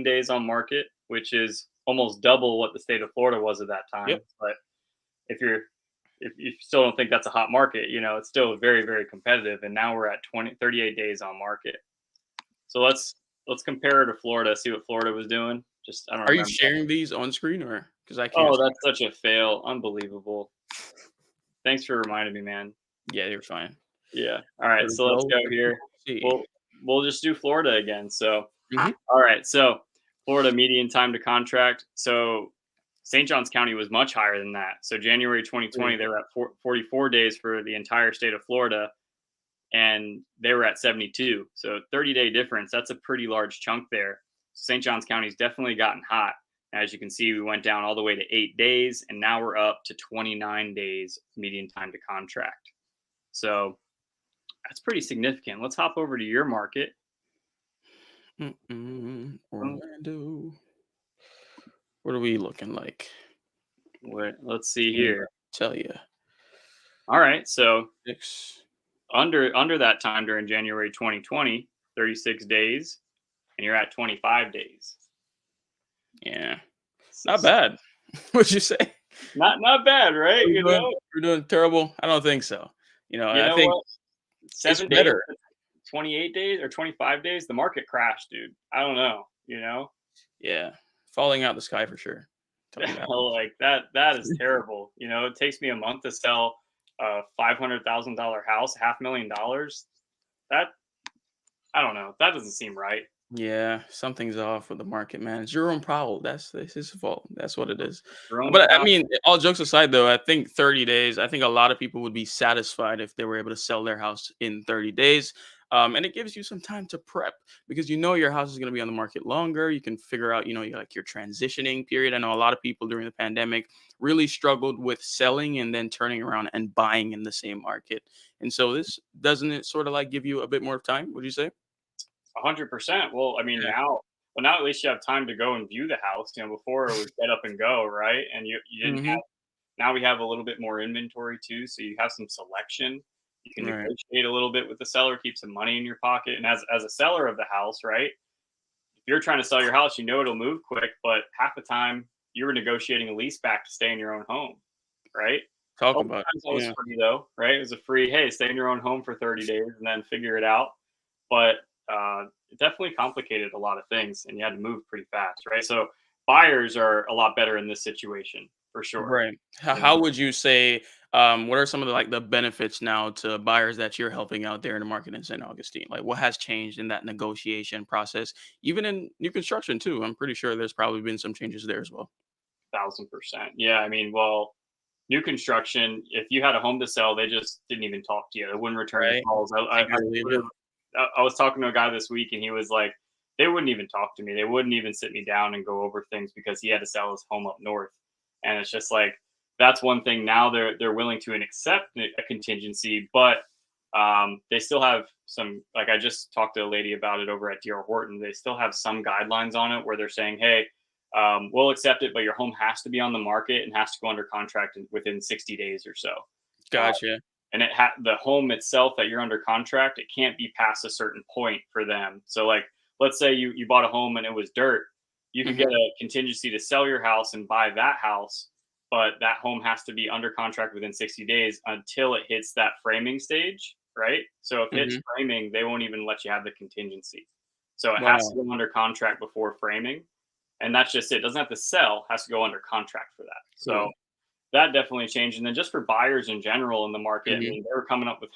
[SPEAKER 1] days on market, which is almost double what the state of Florida was at that time.
[SPEAKER 2] Yep.
[SPEAKER 1] But if you're if you still don't think that's a hot market, it's still very, very competitive. And now we're at 38 days on market. So let's compare it to Florida, see what Florida was doing. Just I don't
[SPEAKER 2] Are you
[SPEAKER 1] remember.
[SPEAKER 2] sharing these on screen or because I can't
[SPEAKER 1] Oh,
[SPEAKER 2] see?
[SPEAKER 1] that's such a fail. Unbelievable. Thanks for reminding me, man.
[SPEAKER 2] Yeah, you're fine.
[SPEAKER 1] Yeah. All right.
[SPEAKER 2] There we
[SPEAKER 1] So let's
[SPEAKER 2] go.
[SPEAKER 1] go
[SPEAKER 2] So
[SPEAKER 1] here.
[SPEAKER 2] people see.
[SPEAKER 1] We'll just do Florida again. So
[SPEAKER 2] Mhm.
[SPEAKER 1] all right. So Florida median time to contract. So St. Johns County was much higher than that. So January 2020,
[SPEAKER 2] Mm.
[SPEAKER 1] they were at 44 days for the entire state of Florida, and they were at 72. So 30-day difference. That's a pretty large chunk there. St. Johns County's definitely gotten hot. As you can see, we went down all the way to 8 days, and now we're up to 29 days median time to contract. So that's pretty significant. Let's hop over to your market.
[SPEAKER 2] Orlando. What are we looking like?
[SPEAKER 1] Let's see
[SPEAKER 2] Can't
[SPEAKER 1] here.
[SPEAKER 2] tell you.
[SPEAKER 1] All right, so
[SPEAKER 2] 6.
[SPEAKER 1] under that time during January 2020, 36 days, and you're at 25 days.
[SPEAKER 2] Yeah. Not
[SPEAKER 1] So,
[SPEAKER 2] bad. What'd you say?
[SPEAKER 1] not bad, right?
[SPEAKER 2] We're doing terrible? I don't think so.
[SPEAKER 1] You
[SPEAKER 2] I
[SPEAKER 1] know
[SPEAKER 2] think
[SPEAKER 1] what?
[SPEAKER 2] it's
[SPEAKER 1] 7 days,
[SPEAKER 2] better.
[SPEAKER 1] 28 days or 25 days, the market crashed, dude. I don't know.
[SPEAKER 2] Yeah. Falling out the sky for sure. Tell you that much.
[SPEAKER 1] Like that is terrible. It takes me a month to sell a $500,000 house, $500,000. That I don't know. That doesn't seem right.
[SPEAKER 2] Yeah, something's off with the market, man. It's your own problem. That's his fault. That's what it is.
[SPEAKER 1] Your own
[SPEAKER 2] But I
[SPEAKER 1] problem.
[SPEAKER 2] mean, all jokes aside, though, I think 30 days. I think a lot of people would be satisfied if they were able to sell their house in 30 days. And it gives you some time to prep because your house is going to be on the market longer. You can figure out, like your transitioning period. I know a lot of people during the pandemic really struggled with selling and then turning around and buying in the same market. And so this doesn't it sort of like give you a bit more time? Would you say?
[SPEAKER 1] 100%. Well, I mean,
[SPEAKER 2] Yeah.
[SPEAKER 1] now at least you have time to go and view the house. Before it was get up and go, right? And you didn't
[SPEAKER 2] Hmm.
[SPEAKER 1] have. Now we have a little bit more inventory too, so you have some selection. You can
[SPEAKER 2] Right.
[SPEAKER 1] negotiate a little bit with the seller, keep some money in your pocket. And as a seller of the house, right? If you're trying to sell your house, it'll move quick, but half the time you were negotiating a lease back to stay in your own home, right?
[SPEAKER 2] Talk
[SPEAKER 1] Other
[SPEAKER 2] about it.
[SPEAKER 1] times that was
[SPEAKER 2] Yeah.
[SPEAKER 1] free though, right? It was a free, hey, stay in your own home for 30 days and then figure it out. But it definitely complicated a lot of things, and you had to move pretty fast, right? So buyers are a lot better in this situation for sure.
[SPEAKER 2] Right. How,
[SPEAKER 1] You know,
[SPEAKER 2] how would you say, what are some of the benefits now to buyers that you're helping out there in the market in St. Augustine? Like what has changed in that negotiation process, even in new construction too? I'm pretty sure there's probably been some changes there as well.
[SPEAKER 1] 1000%. Yeah, I mean, well, new construction, if you had a home to sell, they just didn't even talk to you. They wouldn't return your
[SPEAKER 2] Right.
[SPEAKER 1] calls.
[SPEAKER 2] Take it or leave it.
[SPEAKER 1] I was talking to a guy this week, and he was like, they wouldn't even talk to me. They wouldn't even sit me down and go over things because he had to sell his home up north. And it's just like that's one thing. Now they're willing to accept a contingency, but they still have some. Like I just talked to a lady about it over at DR Horton. They still have some guidelines on it where they're saying, hey. We'll accept it, but your home has to be on the market and has to go under contract within 60 days or so. Uh,
[SPEAKER 2] Gotcha.
[SPEAKER 1] and the home itself that you're under contract, it can't be past a certain point for them. So like let's say you bought a home and it was dirt, you could
[SPEAKER 2] Hmm.
[SPEAKER 1] get a contingency to sell your house and buy that house, but that home has to be under contract within 60 days until it hits that framing stage, right? So if it's
[SPEAKER 2] Hmm.
[SPEAKER 1] framing, they won't even let you have the contingency. So it has
[SPEAKER 2] Wow.
[SPEAKER 1] to go under contract before framing, and that's just it. Doesn't have to sell, has to go under contract for that. So
[SPEAKER 2] Cool.
[SPEAKER 1] that definitely changed. And then just for buyers in general in the market, I
[SPEAKER 2] Hmm.
[SPEAKER 1] mean, they were coming up with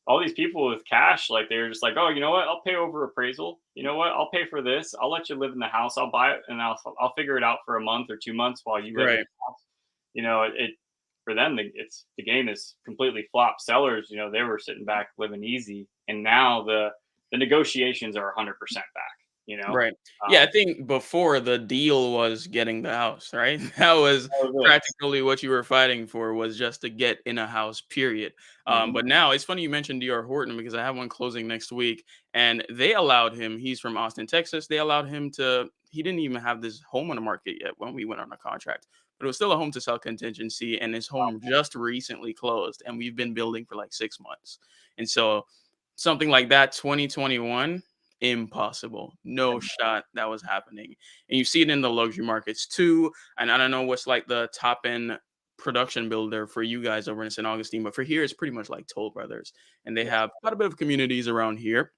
[SPEAKER 1] all these people with cash. Like they were just like, oh, you know what? I'll pay over appraisal. You know what? I'll pay for this. I'll let you live in the house. I'll buy it and I'll figure it out for a month or 2 months while you live in
[SPEAKER 2] Right.
[SPEAKER 1] the house. It for them, the game is completely flopped. Sellers, they were sitting back living easy, and now the negotiations are 100% back. you know?
[SPEAKER 2] Right. Yeah, I
[SPEAKER 1] Um,
[SPEAKER 2] think before the deal was getting the house, right? That was
[SPEAKER 1] that was it.
[SPEAKER 2] practically what you were fighting for was just to get in a house, period.
[SPEAKER 1] Mhm.
[SPEAKER 2] But now it's funny you mentioned D.R. Horton because I have one closing next week, and they allowed him. He's from Austin, Texas. They allowed him to. He didn't even have this home on the market yet when we went on a contract, but it was still a home to sell contingency, and his home just recently closed, and we've been building for like 6 months, and so something like that, 2021 impossible. No shot that was happening. And you see it in the luxury markets too. And I don't know what's like the top end production builder for you guys over in St. Augustine, but for here it's pretty much like Toll Brothers. And they
[SPEAKER 1] Yeah.
[SPEAKER 2] have quite a bit of communities around here.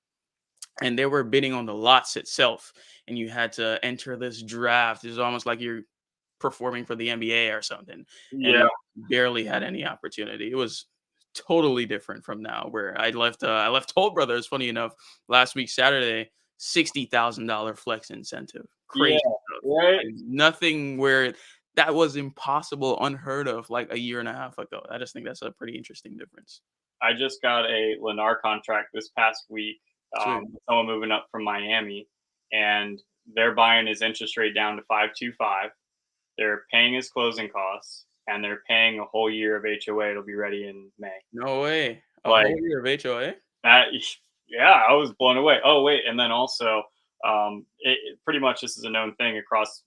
[SPEAKER 2] And they were bidding on the lots itself. And you had to enter this draft. It's almost like you're performing for the NBA or something.
[SPEAKER 1] Yeah.
[SPEAKER 2] And barely had any opportunity. It was totally different from now where I left Toll Brothers, funny enough, last week Saturday, $60,000 flex incentive.
[SPEAKER 1] Yeah.
[SPEAKER 2] Crazy stuff.
[SPEAKER 1] Right?
[SPEAKER 2] Like nothing where that was impossible, unheard of like a year and a half ago. I just think that's a pretty interesting difference.
[SPEAKER 1] I just got a Lennar contract this past week.
[SPEAKER 2] Sweet.
[SPEAKER 1] Someone moving up from Miami, and they're buying his interest rate down to 5.25. They're paying his closing costs, and they're paying a whole year of HOA. It'll be ready in May.
[SPEAKER 2] No way. A
[SPEAKER 1] Like
[SPEAKER 2] whole year of HOA?
[SPEAKER 1] that, yeah, I was blown away. Oh wait, and then also, pretty much this is a known thing across,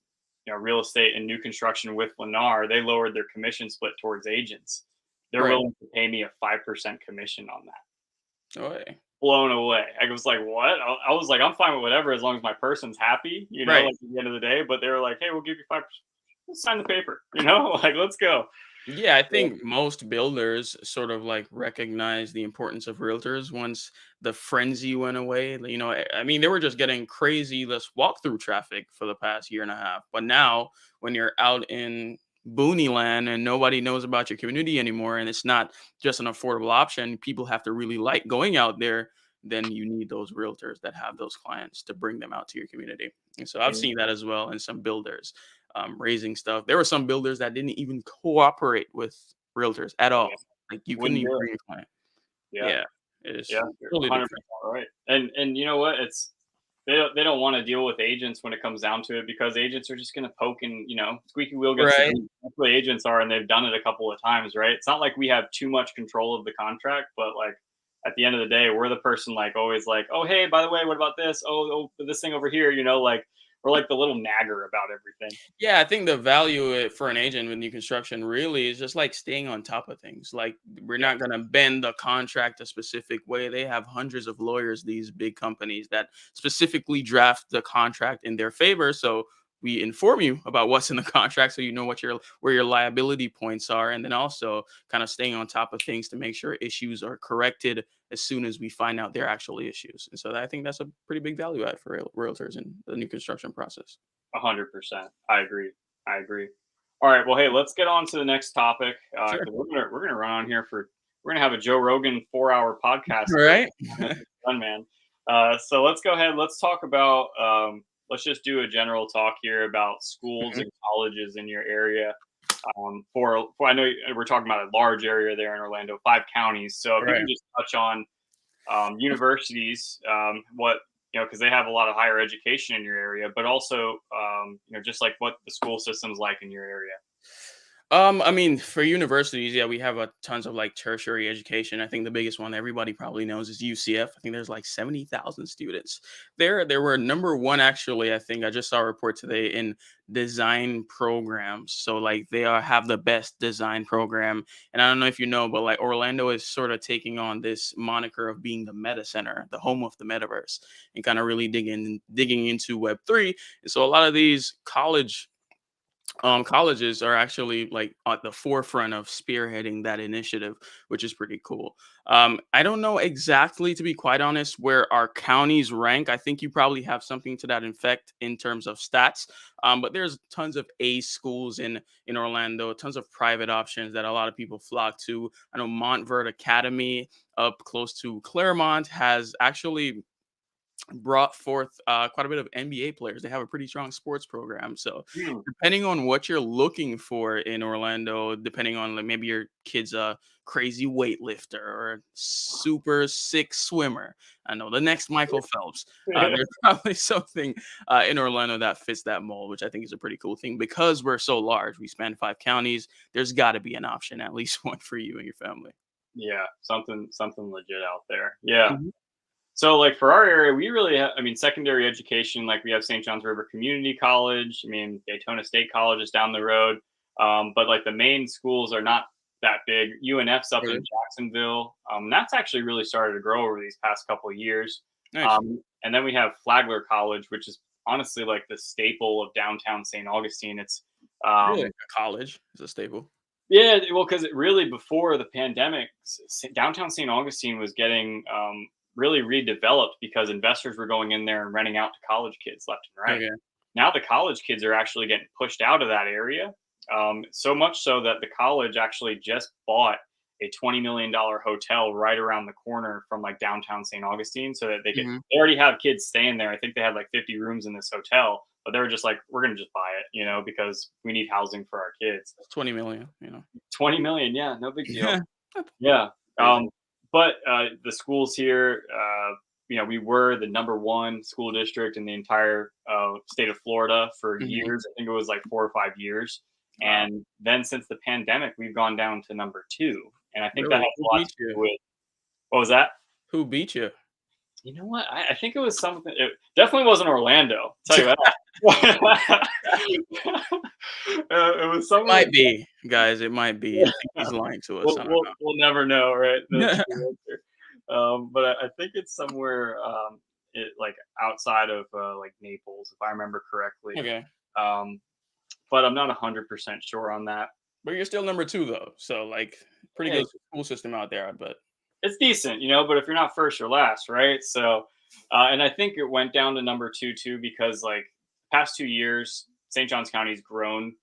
[SPEAKER 1] real estate and new construction with Lennar. They lowered their commission split towards agents. They're
[SPEAKER 2] Right.
[SPEAKER 1] willing to pay me a 5% commission on that.
[SPEAKER 2] No way.
[SPEAKER 1] Blown away. I was like, what? I was like, I'm fine with whatever as long as my person's happy,
[SPEAKER 2] Right.
[SPEAKER 1] like at the end of the day. But they were like, hey, we'll give you 5%. Let's sign the paper, like let's go.
[SPEAKER 2] Yeah, I
[SPEAKER 1] Yeah.
[SPEAKER 2] think most builders sort of like recognize the importance of realtors once the frenzy went away. I mean, they were just getting crazy this walkthrough traffic for the past year and a half. But now, when you're out in boony land and nobody knows about your community anymore, and it's not just an affordable option, people have to really like going out there. Then you need those realtors that have those clients to bring them out to your community. And so I've
[SPEAKER 1] And
[SPEAKER 2] seen that as well in some builders raising stuff. There were some builders that didn't even cooperate with realtors at
[SPEAKER 1] yeah,
[SPEAKER 2] all. Like you couldn't
[SPEAKER 1] wouldn't
[SPEAKER 2] even
[SPEAKER 1] do it.
[SPEAKER 2] bring a client.
[SPEAKER 1] Yeah.
[SPEAKER 2] Yeah, it is
[SPEAKER 1] Yeah, you're
[SPEAKER 2] totally
[SPEAKER 1] 100%
[SPEAKER 2] different.
[SPEAKER 1] right. And you know what? It's they don't want to deal with agents when it comes down to it because agents are just going to poke and squeaky wheel gets the
[SPEAKER 2] Right.
[SPEAKER 1] grease. That's what agents are, and they've done it a couple of times, right? It's not like we have too much control of the contract, but like at the end of the day, we're the person like always like, oh hey, by the way, what about this? Oh, this thing over here, like we're like the little nagger about everything.
[SPEAKER 2] Yeah, I think the value for an agent with new construction really is just like staying on top of things. Like we're
[SPEAKER 1] Yeah,
[SPEAKER 2] not going to bend the contract a specific way. They have hundreds of lawyers, these big companies that specifically draft the contract in their favor. So we inform you about what's in the contract so you know where your liability points are, and then also kind of staying on top of things to make sure issues are corrected as soon as we find out they're actually issues. And so I think that's a pretty big value add for realtors in the new construction process.
[SPEAKER 1] 100%. I agree. I agree. All right. Well, hey, let's get on to the next topic because
[SPEAKER 2] Sure.
[SPEAKER 1] we're gonna run on here for we're gonna have a Joe Rogan 4 hour podcast here.
[SPEAKER 2] Right?
[SPEAKER 1] This is fun, man. So let's go ahead. Let's talk about. Let's just do a general talk here about schools
[SPEAKER 2] Mhm.
[SPEAKER 1] and colleges in your area. For I know we're talking about a large area there in Orlando, 5 counties. So if you
[SPEAKER 2] Right.
[SPEAKER 1] can just touch on universities, what because they have a lot of higher education in your area, but also just like what the school system's like in your area.
[SPEAKER 2] I mean, for universities, yeah, we have a tons of like tertiary education. I think the biggest one everybody probably knows is UCF. I think there's like 70,000 students. There were number one actually. I think I just saw a report today in design programs. So like have the best design program. And I don't know if you know, but like Orlando is sort of taking on this moniker of being the meta center, the home of the metaverse, and kind of really digging into Web3. And so a lot of these colleges are actually like at the forefront of spearheading that initiative, which is pretty cool. I don't know exactly, to be quite honest, where our counties rank. I think you probably have something to that effect in terms of stats. But there's tons of A schools in Orlando, tons of private options that a lot of people flock to. I know Montverde Academy up close to Claremont has actually brought forth quite a bit of NBA players. They have a pretty strong sports program. So
[SPEAKER 1] Hmm.
[SPEAKER 2] depending on what you're looking for in Orlando, depending on like maybe your kid's a crazy weightlifter or a super sick swimmer. I know the next Michael Phelps. There's probably something in Orlando that fits that mold, which I think is a pretty cool thing because we're so large. We span 5 counties. There's got to be an option, at least one for you and your family.
[SPEAKER 1] Yeah, something legit out there. Yeah.
[SPEAKER 2] Mhm.
[SPEAKER 1] So like for our area, we really have, I mean, secondary education, like we have St. John's River Community College. I mean, Daytona State College is down the road. But like the main schools are not that big. UNF's up in
[SPEAKER 2] Really
[SPEAKER 1] Jacksonville. That's actually really started to grow over these past couple of years.
[SPEAKER 2] nice.
[SPEAKER 1] And then we have Flagler College, which is honestly like the staple of downtown St. Augustine. It's
[SPEAKER 2] Really,
[SPEAKER 1] um,
[SPEAKER 2] a college is a staple.
[SPEAKER 1] yeah, well, because it really before the pandemic, downtown St. Augustine was getting really redeveloped because investors were going in there and renting out to college kids left and right.
[SPEAKER 2] Okay.
[SPEAKER 1] Now the college kids are actually getting pushed out of that area, so much so that the college actually just bought a $20 million hotel right around the corner from like downtown St. Augustine, so that they could.
[SPEAKER 2] hmm
[SPEAKER 1] They already have kids staying there. I think they had like 50 rooms in this hotel, but they were just like, we're gonna just buy it, because we need housing for our kids.
[SPEAKER 2] 20 million, you know.
[SPEAKER 1] 20 million, yeah, no big deal.
[SPEAKER 2] Yeah. That's
[SPEAKER 1] Yeah.
[SPEAKER 2] crazy.
[SPEAKER 1] But the schools here, we were the number one school district in the entire state of Florida for
[SPEAKER 2] Mhm.
[SPEAKER 1] years. I think it was like 4 or 5 years.
[SPEAKER 2] Wow.
[SPEAKER 1] And then since the pandemic, we've gone down to number two. And I think that
[SPEAKER 2] Really?
[SPEAKER 1] has
[SPEAKER 2] Who
[SPEAKER 1] a lot
[SPEAKER 2] beat
[SPEAKER 1] to do
[SPEAKER 2] you?
[SPEAKER 1] with what was that?
[SPEAKER 2] Who beat you?
[SPEAKER 1] You know what? I think it was something. It definitely wasn't Orlando. I'll tell you that. It was
[SPEAKER 2] It
[SPEAKER 1] somewhere.
[SPEAKER 2] might be, guys. It might be. I think he's lying to us. I don't
[SPEAKER 1] We'll never know, right? The
[SPEAKER 2] know.
[SPEAKER 1] true answer. But I think it's somewhere like outside of like Naples, if I remember correctly.
[SPEAKER 2] Okay.
[SPEAKER 1] Um, but I'm not 100% sure on that.
[SPEAKER 2] But you're still number 2 though. So like pretty
[SPEAKER 1] Hey,
[SPEAKER 2] good school system out there, I bet.
[SPEAKER 1] it's decent, but if you're not first, you're last, right? So, and I think it went down to number two too because like past 2 years, St. Johns County's grown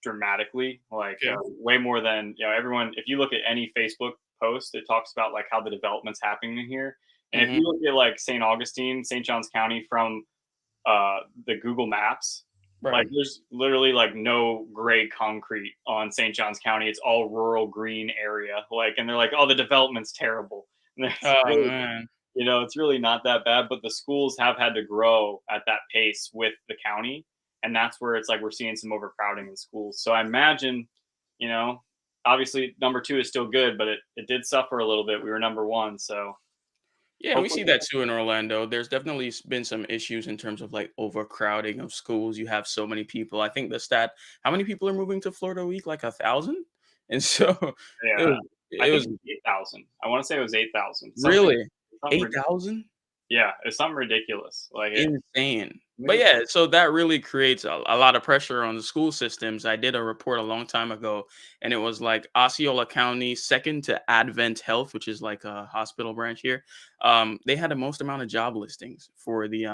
[SPEAKER 1] dramatically, like
[SPEAKER 2] Okay.
[SPEAKER 1] way more than everyone. If you look at any Facebook post, it talks about like how the development's happening here. And if
[SPEAKER 2] Mhm.
[SPEAKER 1] you look at like St. Augustine, St. Johns County from the Google Maps, like
[SPEAKER 2] Right.
[SPEAKER 1] there's literally like no gray concrete on St. Johns County. It's all rural green area. Like, and they're like, oh, the development's terrible. And it's
[SPEAKER 2] Oh
[SPEAKER 1] really,
[SPEAKER 2] man.
[SPEAKER 1] it's really not that bad. But the schools have had to grow at that pace with the county, and that's where it's like we're seeing some overcrowding in schools. So I imagine, you know, obviously number two is still good, but it did suffer a little bit. We were number one, so
[SPEAKER 2] Yeah, we
[SPEAKER 1] hopefully,
[SPEAKER 2] see that too in Orlando. There's definitely been some issues in terms of like overcrowding of schools. You have so many people. I think the stat, how many people are moving to Florida a week? Like 1,000? And so it
[SPEAKER 1] yeah.
[SPEAKER 2] was,
[SPEAKER 1] I
[SPEAKER 2] it
[SPEAKER 1] think
[SPEAKER 2] was
[SPEAKER 1] it was 8,000. I want to say it was 8,000.
[SPEAKER 2] really
[SPEAKER 1] Something
[SPEAKER 2] 8,000?
[SPEAKER 1] yeah, it's something ridiculous. Like it.
[SPEAKER 2] Insane.
[SPEAKER 1] Look
[SPEAKER 2] But
[SPEAKER 1] at
[SPEAKER 2] yeah, so that really creates a lot of pressure on the school systems. I did a report a long time ago, and it was like Osceola County, second to Advent Health, which is like a hospital branch here. They had the most amount of job listings for the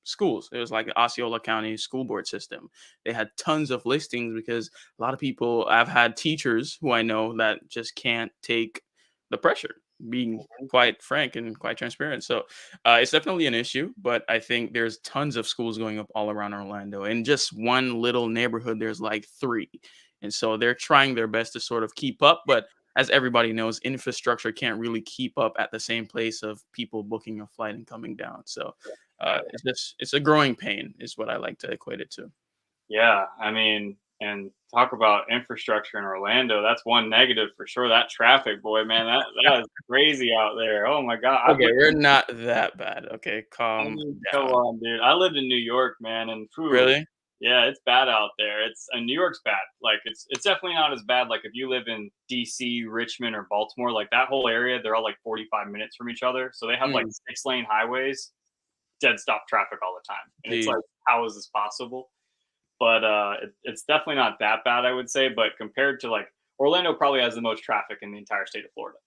[SPEAKER 2] schools. It was like the Osceola County school board system. They had tons of listings because a lot of people, I've had teachers who I know that just can't take the pressure, being quite frank and quite transparent. So it's definitely an issue, but I think there's tons of schools going up all around Orlando. In just one little neighborhood, there's like three. And so they're trying their best to sort of keep up. But as everybody knows, infrastructure can't really keep up at the same place of people booking a flight and coming down. So it's a growing pain, is what I like to equate it to.
[SPEAKER 1] yeah, I mean, and talk about infrastructure in Orlando. That's one negative for sure. That traffic, boy, man, that is crazy out there. Oh my god, I've
[SPEAKER 2] Okay,
[SPEAKER 1] lived.
[SPEAKER 2] we're not that bad. Okay,
[SPEAKER 1] I
[SPEAKER 2] calm
[SPEAKER 1] mean, come
[SPEAKER 2] down.
[SPEAKER 1] on, dude. I lived in New York, man, and phew,
[SPEAKER 2] Really?
[SPEAKER 1] yeah, it's bad out there. It's and New York's bad. Like it's definitely not as bad. Like if you live in DC, Richmond, or Baltimore, like that whole area, they're all like 45 minutes from each other. So they have like
[SPEAKER 2] Mm,
[SPEAKER 1] 6 lane highways, dead stop traffic all the time. And it's
[SPEAKER 2] geez.
[SPEAKER 1] like, how is this possible? But it's definitely not that bad, I would say. But compared to like Orlando, probably has the most traffic in the entire state of Florida.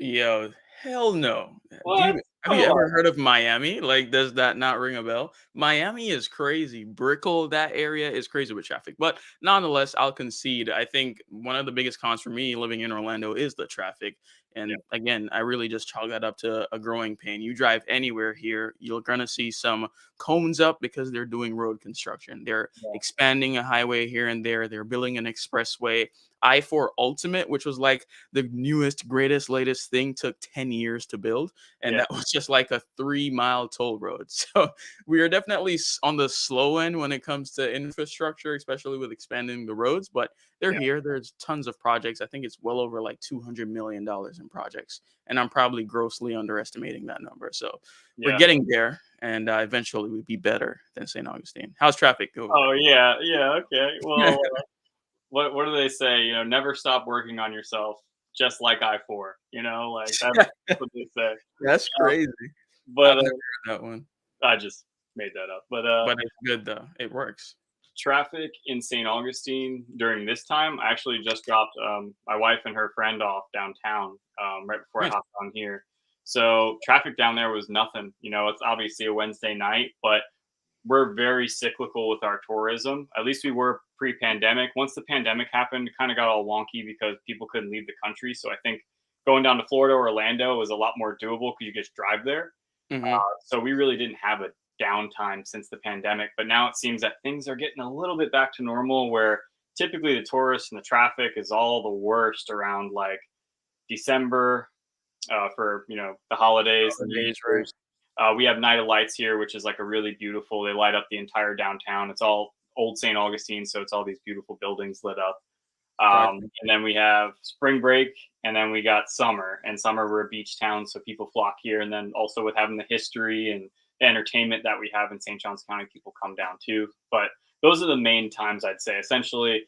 [SPEAKER 2] Yo, hell no. Do
[SPEAKER 1] What?
[SPEAKER 2] you have
[SPEAKER 1] Come
[SPEAKER 2] you ever
[SPEAKER 1] on.
[SPEAKER 2] heard of Miami? Like, does that not ring a bell? Miami is crazy. Brickell, that area is crazy with traffic. But nonetheless, I'll concede. I think one of the biggest cons for me living in Orlando is the traffic.
[SPEAKER 1] Yeah.
[SPEAKER 2] And again, I really just chalk that up to a growing pain. You drive anywhere here, you're gonna see some cones up because they're doing road construction. They're
[SPEAKER 1] Yeah.
[SPEAKER 2] expanding a highway here and there. They're building an expressway. I-4 Ultimate, which was like the newest, greatest, latest thing, took 10 years to build. And
[SPEAKER 1] Yeah.
[SPEAKER 2] that was just like a 3-mile toll road. So we are definitely on the slow end when it comes to infrastructure, especially with expanding the roads, but they're
[SPEAKER 1] Yeah.
[SPEAKER 2] here. There's tons of projects. I think it's well over like $200 million in projects. And I'm probably grossly underestimating that number. So we're
[SPEAKER 1] Yeah.
[SPEAKER 2] getting there, and eventually we'd be better than St. Augustine. How's traffic over
[SPEAKER 1] Oh yeah. Yeah. Okay. Well,
[SPEAKER 2] there?
[SPEAKER 1] what do they say? Never stop working on yourself, just like I-4. Like that's what they say.
[SPEAKER 2] That's
[SPEAKER 1] Uh,
[SPEAKER 2] crazy.
[SPEAKER 1] but
[SPEAKER 2] I've never heard that one,
[SPEAKER 1] I just made that up. But
[SPEAKER 2] but it's good though. It works.
[SPEAKER 1] traffic in St. Augustine during this time, I actually just dropped my wife and her friend off downtown right before I
[SPEAKER 2] Nice.
[SPEAKER 1] hopped on here. So traffic down there was nothing. It's obviously a Wednesday night, but we're very cyclical with our tourism. At least we were pre-pandemic. Once the pandemic happened, it kind of got all wonky because people couldn't leave the country. So I think going down to Florida or Orlando was a lot more doable because you just drive there.
[SPEAKER 2] Hmm.
[SPEAKER 1] So we really didn't have a downtime since the pandemic. But now it seems that things are getting a little bit back to normal where typically the tourists and the traffic is all the worst around like December for the holidays, the New
[SPEAKER 2] Holidays, right?
[SPEAKER 1] Year's. We have Night of Lights here, which is like a really beautiful. They light up the entire downtown. It's all old St. Augustine, so it's all these beautiful buildings lit up.
[SPEAKER 2] Gotcha.
[SPEAKER 1] And then we have spring break, and then we got summer. And summer, we're a beach town, so people flock here. And then also with having the history and the entertainment that we have in St. Johns County, people come down too. But those are the main times I'd say. Essentially,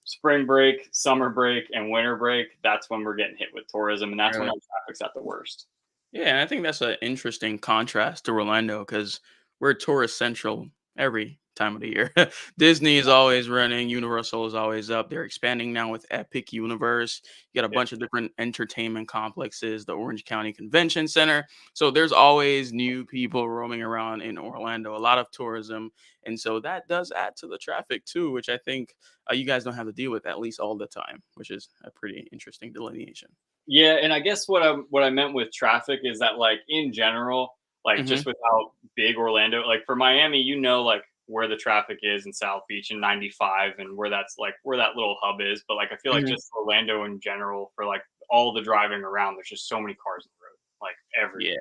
[SPEAKER 1] spring break, summer break, and winter break. That's when we're getting hit with tourism, and that's when
[SPEAKER 2] Really?
[SPEAKER 1] our traffic's at the worst.
[SPEAKER 2] Yeah, and I think that's an interesting contrast to Orlando because we're tourist central every time of the year. Disney is always running, Universal is always up. They're expanding now with Epic Universe. You got a
[SPEAKER 1] Yeah,
[SPEAKER 2] bunch of different entertainment complexes, the Orange County Convention Center. So there's always new people roaming around in Orlando, a lot of tourism. And so that does add to the traffic too, which I think you guys don't have to deal with at least all the time, which is a pretty interesting delineation.
[SPEAKER 1] yeah, and I guess what I meant with traffic is that like in general, like
[SPEAKER 2] Hmm.
[SPEAKER 1] just with how big Orlando, like for Miami, like where the traffic is in South Beach and 95 and where that's like where that little hub is. But like I feel like just Orlando in general for like all the driving around, there's just so many cars on the road, like
[SPEAKER 2] Yeah.
[SPEAKER 1] everywhere.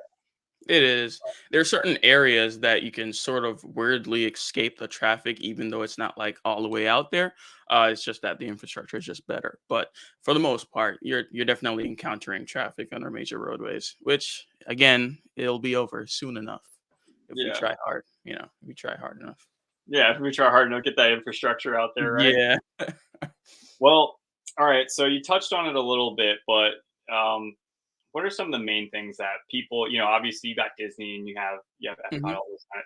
[SPEAKER 2] It is. There are certain areas that you can sort of weirdly escape the traffic, even though it's not like all the way out there. It's just that the infrastructure is just better. But for the most part, you're definitely encountering traffic on our major roadways, which again, it'll be over soon enough if we
[SPEAKER 1] Yeah.
[SPEAKER 2] try hard. If we try hard enough.
[SPEAKER 1] Yeah, if we try hard enough, get that infrastructure out there, right?
[SPEAKER 2] Yeah.
[SPEAKER 1] Well, all right. So you touched on it a little bit, but what are some of the main things that people, obviously you got Disney and you have Epcot,
[SPEAKER 2] Mhm.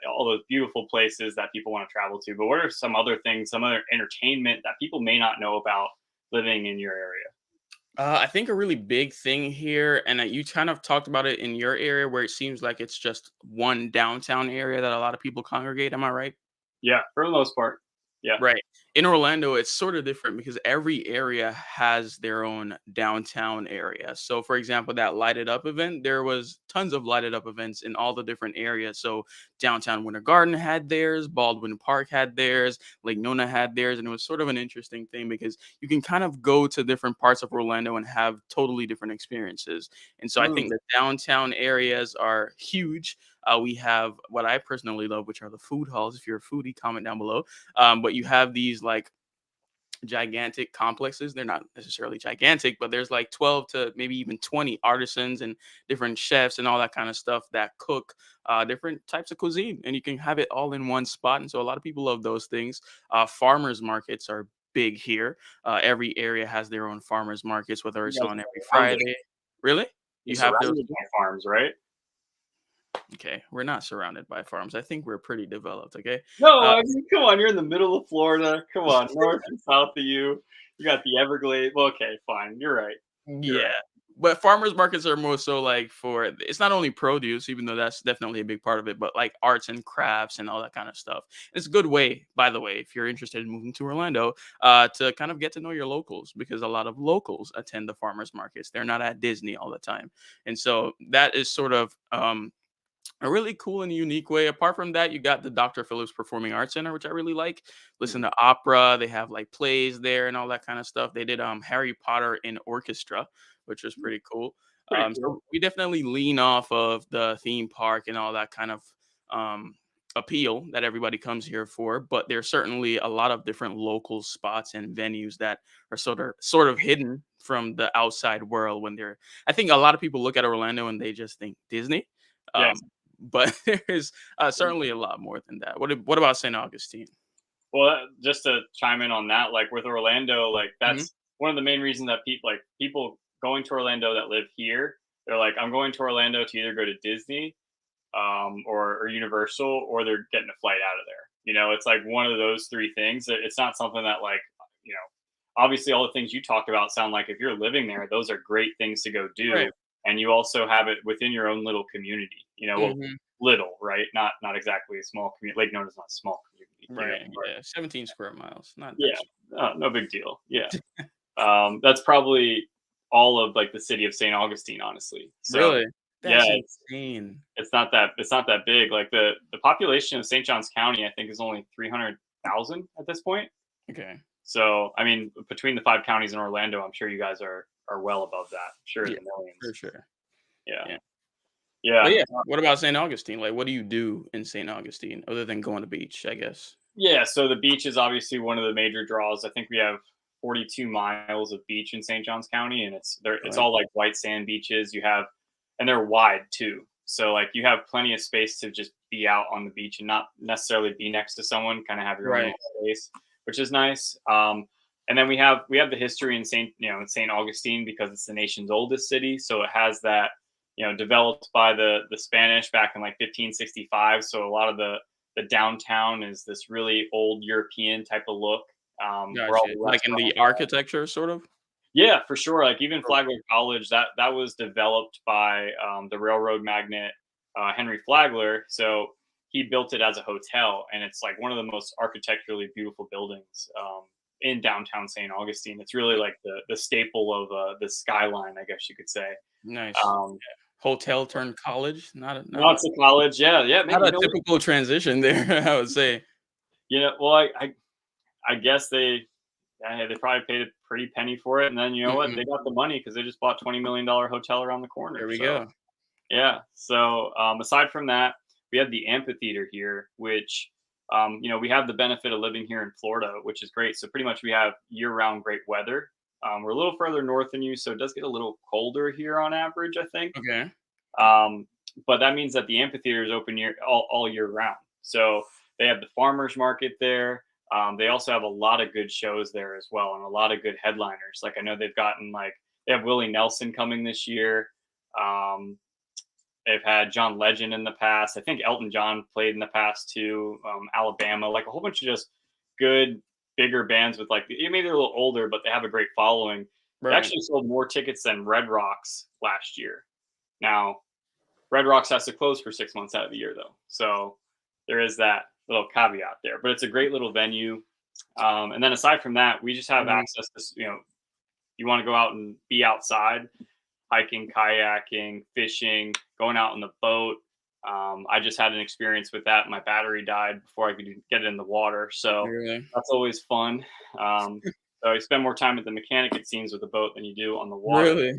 [SPEAKER 1] all those beautiful places that people want to travel to. But what are some other things, some other entertainment that people may not know about living in your area?
[SPEAKER 2] I think a really big thing here, and you kind of talked about it in your area, where it seems like it's just one downtown area that a lot of people congregate. Am I right?
[SPEAKER 1] Yeah, for the most part. Yeah.
[SPEAKER 2] Right. In Orlando, it's sort of different because every area has their own downtown area. So, for example, that lighted up event, there was tons of lighted up events in all the different areas. So, downtown Winter Garden had theirs, Baldwin Park had theirs, Lake Nona had theirs, and it was sort of an interesting thing because you can kind of go to different parts of Orlando and have totally different experiences. And so, I
[SPEAKER 1] Mm,
[SPEAKER 2] think the downtown areas are huge. We have what I personally love, which are the food halls. If you're a foodie, comment down below. But you have these like gigantic complexes. They're not necessarily gigantic, but there's like 12 to maybe even 20 artisans and different chefs and all that kind of stuff that cook different types of cuisine. And you can have it all in one spot. And so a lot of people love those things. Farmers markets are big here. Every area has their own farmers markets, whether
[SPEAKER 1] you
[SPEAKER 2] it's
[SPEAKER 1] guys
[SPEAKER 2] on
[SPEAKER 1] are
[SPEAKER 2] every
[SPEAKER 1] surrounded.
[SPEAKER 2] Friday. Really?
[SPEAKER 1] You're
[SPEAKER 2] You have those?
[SPEAKER 1] surrounded by farms, right?
[SPEAKER 2] Okay, we're not surrounded by farms. I think we're pretty developed. Okay,
[SPEAKER 1] No,
[SPEAKER 2] uh,
[SPEAKER 1] I mean, come on, you're in the middle of Florida. Come on, north and south of you. You got the Everglades. Well, okay, fine. You're right. You're
[SPEAKER 2] yeah.
[SPEAKER 1] right.
[SPEAKER 2] But farmers markets are more so like for it's not only produce, even though that's definitely a big part of it, but like arts and crafts and all that kind of stuff. It's a good way, by the way, if you're interested in moving to Orlando, to kind of get to know your locals because a lot of locals attend the farmers markets. They're not at Disney all the time, and so that is sort of a really cool and unique way. Apart from that, you got the Dr. Phillips Performing Arts Center, which I really like. Listen
[SPEAKER 1] Mhm.
[SPEAKER 2] to opera. They have like plays there and all that kind of stuff. They did Harry Potter in orchestra, which was pretty cool.
[SPEAKER 1] Pretty
[SPEAKER 2] So
[SPEAKER 1] cool.
[SPEAKER 2] we definitely lean off of the theme park and all that kind of um, appeal that everybody comes here for. But there's certainly a lot of different local spots and venues that are sort of hidden from the outside world when they're. I think a lot of people look at Orlando and they just think Disney.
[SPEAKER 1] Yes.
[SPEAKER 2] But there's certainly a lot more than that. What about St. Augustine?
[SPEAKER 1] Well, just to chime in on that, like with Orlando, like
[SPEAKER 2] Mhm.
[SPEAKER 1] that's one of the main reasons that people going to Orlando that live here, they're like, I'm going to Orlando to either go to Disney, or Universal, or they're getting a flight out of there. It's like one of those three things. It's not something that like, you know, obviously all the things you talked about sound like if you're living there, those are great things to go do,
[SPEAKER 2] Right.
[SPEAKER 1] and you also have it within your own little community. Well,
[SPEAKER 2] Mhm.
[SPEAKER 1] little, right? Not exactly a small community. Lake Nona is not a small community,
[SPEAKER 2] Right.
[SPEAKER 1] but
[SPEAKER 2] Yeah. 17 square miles. Not that
[SPEAKER 1] yeah,
[SPEAKER 2] small.
[SPEAKER 1] no big deal. Yeah, that's probably all of like the city of St. Augustine, honestly. So
[SPEAKER 2] Really?
[SPEAKER 1] yeah,
[SPEAKER 2] That's insane.
[SPEAKER 1] it's not that big. Like the population of St. Johns County, I think, is only 300,000 at this point.
[SPEAKER 2] Okay.
[SPEAKER 1] So I mean, between the five counties in Orlando, I'm sure you guys are well above that. I'm sure in
[SPEAKER 2] Yeah,
[SPEAKER 1] the
[SPEAKER 2] for
[SPEAKER 1] millions.
[SPEAKER 2] sure.
[SPEAKER 1] Yeah,
[SPEAKER 2] Yeah. But
[SPEAKER 1] yeah,
[SPEAKER 2] yeah, what about St. Augustine? Like, what do you do in St. Augustine other than going to the beach, I guess?
[SPEAKER 1] yeah. So the beach is obviously one of the major draws. I think we have 42 miles of beach in St. Johns County, and it's
[SPEAKER 2] Right.
[SPEAKER 1] all like white sand beaches. And they're wide too. So like you have plenty of space to just be out on the beach and not necessarily be next to someone, kind of have your own
[SPEAKER 2] Right.
[SPEAKER 1] little space, which is nice. And then we have the history in St. Augustine because it's the nation's oldest city, so it has that, developed by the Spanish back in like 1565. So a lot of the downtown is this really old European type of look, where all
[SPEAKER 2] Gotcha.
[SPEAKER 1] the
[SPEAKER 2] Like in
[SPEAKER 1] restaurants.
[SPEAKER 2] the architecture, sort of?
[SPEAKER 1] Yeah, for sure. Like even
[SPEAKER 2] Or
[SPEAKER 1] Flagler College, that was developed by the railroad magnate Henry Flagler. So he built it as a hotel, and it's like one of the most architecturally beautiful buildings in downtown St. Augustine. It's really like the staple of the skyline, I guess you could say.
[SPEAKER 2] nice.
[SPEAKER 1] Um,
[SPEAKER 2] Hotel turned college? Not a not a
[SPEAKER 1] Lots of college, yeah, yeah.
[SPEAKER 2] not a typical transition there, I would say.
[SPEAKER 1] Well, I guess they probably paid a pretty penny for it, and then you know what?
[SPEAKER 2] Mhm.
[SPEAKER 1] They got the money because they just bought $20 million hotel around the corner.
[SPEAKER 2] There we
[SPEAKER 1] So
[SPEAKER 2] go.
[SPEAKER 1] yeah. So aside from that, we have the amphitheater here, which we have the benefit of living here in Florida, which is great. So pretty much we have year-round great weather. We're a little further north than you, so it does get a little colder here on average, I think.
[SPEAKER 2] Okay.
[SPEAKER 1] Um, but that means that the amphitheater is open all year round. So they have the farmers market there. They also have a lot of good shows there as well, and a lot of good headliners. Like I know they have Willie Nelson coming this year. Um, they've had John Legend in the past. I think Elton John played in the past too. Alabama, like a whole bunch of just good bigger bands with like maybe they're a little older, but they have a great following. They
[SPEAKER 2] Right.
[SPEAKER 1] actually sold more tickets than Red Rocks last year. Now, Red Rocks has to close for 6 months out of the year, though. So there is that little caveat there. But it's a great little venue. And then aside from that, we just have
[SPEAKER 2] Mhm.
[SPEAKER 1] access to, you want to go out and be outside, hiking, kayaking, fishing, going out in the boat. I just had an experience with that. My battery died before I could get it in the water. So
[SPEAKER 2] Really?
[SPEAKER 1] that's always fun. Um, so you spend more time with the mechanic, it seems, with the boat than you do on the water.
[SPEAKER 2] Really?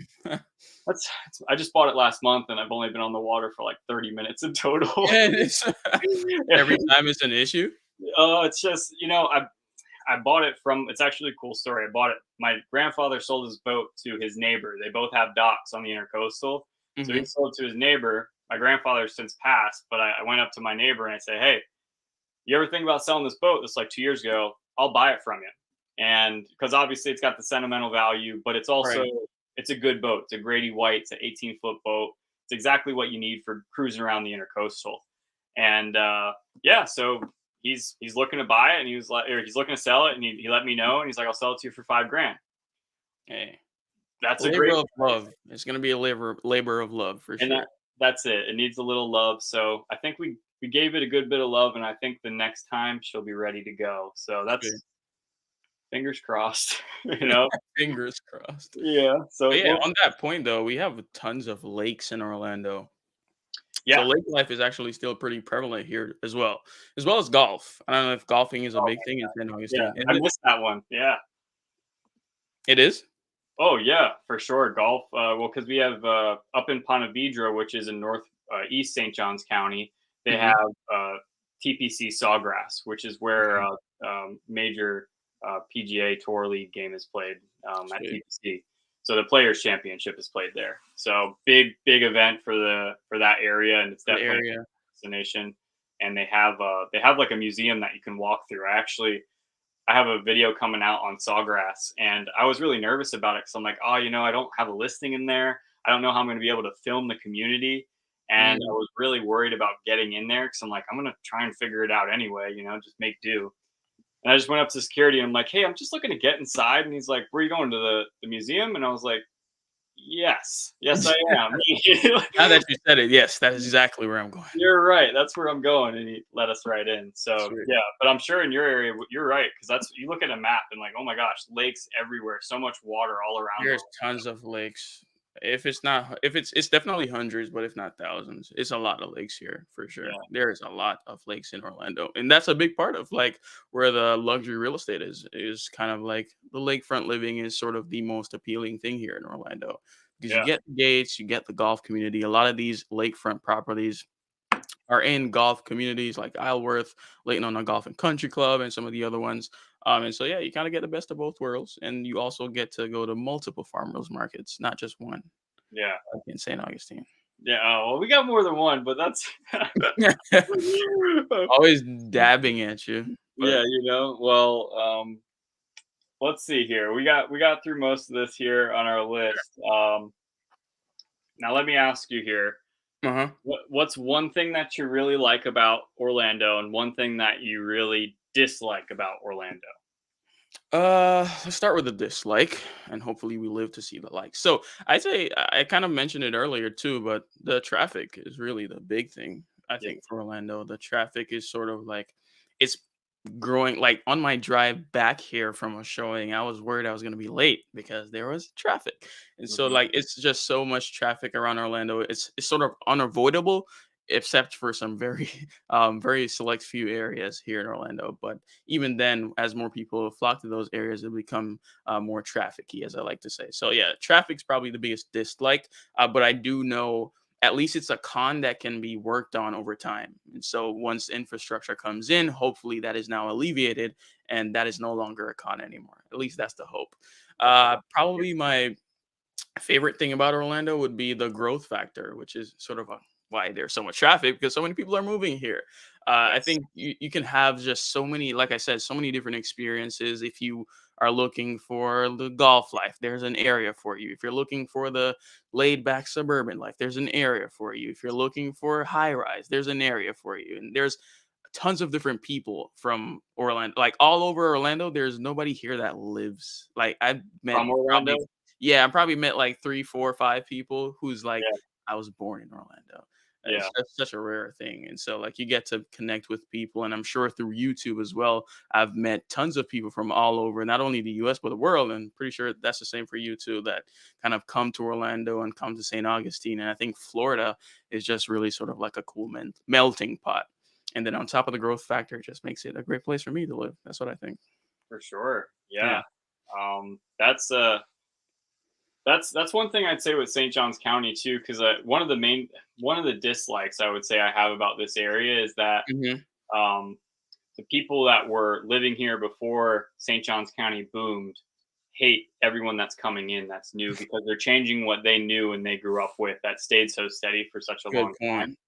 [SPEAKER 1] I just bought it last month, and I've only been on the water for like 30 minutes in total.
[SPEAKER 2] Yeah, it's every time it's an issue?
[SPEAKER 1] Oh, it's just I bought it from. It's actually a cool story. I bought it. My grandfather sold his boat to his neighbor. They both have docks on the intercoastal, so he
[SPEAKER 2] Mhm.
[SPEAKER 1] sold it to his neighbor. My grandfather since passed, but I went up to my neighbor and I said, "Hey, you ever think about selling this boat? This is like 2 years ago. I'll buy it from you." And because obviously it's got the sentimental value, but
[SPEAKER 2] Right.
[SPEAKER 1] it's a good boat. It's a Grady White. It's an 18-foot boat. It's exactly what you need for cruising around the intercoastal. And yeah, so he's looking to buy it, and he was like, or he's looking to sell it, and he let me know, and he's like, I'll sell it to you for 5 grand.
[SPEAKER 2] Hey.
[SPEAKER 1] That's a
[SPEAKER 2] Labor
[SPEAKER 1] great
[SPEAKER 2] of
[SPEAKER 1] place.
[SPEAKER 2] love. It's gonna be a labor of love for
[SPEAKER 1] And
[SPEAKER 2] sure.
[SPEAKER 1] that's it. It needs a little love. So I think we gave it a good bit of love, and I think the next time she'll be ready to go. So
[SPEAKER 2] Sure.
[SPEAKER 1] that's fingers crossed. you know.
[SPEAKER 2] Fingers crossed.
[SPEAKER 1] Yeah.
[SPEAKER 2] But
[SPEAKER 1] So
[SPEAKER 2] yeah,
[SPEAKER 1] well,
[SPEAKER 2] on that point though, we have tons of lakes in Orlando. So
[SPEAKER 1] yeah.
[SPEAKER 2] lake life is actually still pretty prevalent here as well as golf. I don't know if golfing is a
[SPEAKER 1] Oh
[SPEAKER 2] big thing in St.
[SPEAKER 1] yeah.
[SPEAKER 2] Augustine. Is
[SPEAKER 1] I
[SPEAKER 2] it?
[SPEAKER 1] missed that one. Yeah.
[SPEAKER 2] It is?
[SPEAKER 1] Oh yeah, for sure. Golf. Well, because we have up in Ponte Vedra, which is in north east St. Johns County, they
[SPEAKER 2] Mhm,
[SPEAKER 1] have TPC Sawgrass, which is where
[SPEAKER 2] mhm.
[SPEAKER 1] major PGA Tour League game is played at
[SPEAKER 2] Sweet.
[SPEAKER 1] TPC. So the Players Championship is played there. So big event for that area, and it's
[SPEAKER 2] For the
[SPEAKER 1] definitely
[SPEAKER 2] area.
[SPEAKER 1] a destination. And they have like a museum that you can walk through. I have a video coming out on Sawgrass, and I was really nervous about it because I'm like, oh, I don't have a listing in there. I don't know how I'm going to be able to film the community, and I
[SPEAKER 2] Mm.
[SPEAKER 1] was really worried about getting in there because I'm like, I'm going to try and figure it out anyway, just make do. And I just went up to security and I'm like, hey, I'm just looking to get inside, and he's like, where are you going to the museum? And I was like, yes, I am.
[SPEAKER 2] Now that you said it, yes, that is exactly where I'm going.
[SPEAKER 1] You're right. That's where I'm going, and he let us right in. So
[SPEAKER 2] Sweet.
[SPEAKER 1] yeah, but I'm sure in your area, you're right because that's you look at a map and like, oh my gosh, lakes everywhere, so much water all around.
[SPEAKER 2] There's tons of lakes. If it's definitely hundreds, but if not thousands. It's a lot of lakes here for sure.
[SPEAKER 1] Yeah,
[SPEAKER 2] There is a lot of lakes in Orlando. And that's a big part of like where the luxury real estate is kind of like the lakefront living is sort of the most appealing thing here in Orlando. Because you
[SPEAKER 1] yeah,
[SPEAKER 2] get the gates, you get the golf community. A lot of these lakefront properties are in golf communities like Isleworth, Layton on a Golf and Country Club, and some of the other ones. And so, yeah, you kind of get the best of both worlds, and you also get to go to multiple farmers markets, not just one,
[SPEAKER 1] yeah,
[SPEAKER 2] like in St. Augustine.
[SPEAKER 1] yeah. Well, we got more than one, but that's
[SPEAKER 2] Always dabbing at you, but
[SPEAKER 1] yeah. Well, let's see here. We got through most of this here on our list. Now let me ask you here.
[SPEAKER 2] uh-huh.
[SPEAKER 1] What's one thing that you really like about Orlando, and one thing that you really dislike about Orlando?
[SPEAKER 2] Let's start with the dislike, and hopefully we live to see the like. So I'd say I kind of mentioned it earlier too, but the traffic is really the big thing. I
[SPEAKER 1] Yeah.
[SPEAKER 2] think for Orlando, the traffic is sort of like it's growing. Like on my drive back here from a showing, I was worried I was going to be late because there was traffic, and so
[SPEAKER 1] Mhm.
[SPEAKER 2] like it's just so much traffic around Orlando. It's sort of unavoidable, except for some very very select few areas here in Orlando. But even then, as more people flock to those areas, it'll become more trafficy, as I like to say. So yeah, traffic's probably the biggest dislike. But I do know at least it's a con that can be worked on over time. And so once infrastructure comes in, hopefully that is now alleviated and that is no longer a con anymore. At least that's the hope.
[SPEAKER 1] That's awesome to hear.
[SPEAKER 2] Probably my favorite thing about Orlando would be the growth factor, which is sort of why there's so much traffic because so many people are moving here. I
[SPEAKER 1] Yes.
[SPEAKER 2] think you can have just so many, like I said, so many different experiences. If you are looking for the golf life, there's an area for you. If you're looking for the laid back suburban life, there's an area for you. If you're looking for high rise, there's an area for you. And there's tons of different people from Orlando, like all over Orlando. There's nobody here that lives. Like I've met
[SPEAKER 1] From Orlando?
[SPEAKER 2] probably, yeah, I probably met like 3, 4, 5 people who's like,
[SPEAKER 1] Yeah,
[SPEAKER 2] I was born in Orlando.
[SPEAKER 1] yeah,
[SPEAKER 2] It's just such a rare thing, and so like you get to connect with people, and I'm sure through YouTube as well. I've met tons of people from all over, not only the U.S. but the world, and pretty sure that's the same for you too. That kind of come to Orlando and come to St. Augustine, and I think Florida is just really sort of like a cool melting pot. And then on top of the growth factor, it just makes it a great place for me to live. That's what I think.
[SPEAKER 1] for sure.
[SPEAKER 2] Yeah.
[SPEAKER 1] Yeah. That's one thing I'd say with St. Johns County too, because one of the dislikes I would say I have about this area is that
[SPEAKER 2] Hmm.
[SPEAKER 1] um, the people that were living here before St. Johns County boomed hate everyone that's coming in that's new because they're changing what they knew and they grew up with that stayed so steady for such a
[SPEAKER 2] Good
[SPEAKER 1] long time.
[SPEAKER 2] point.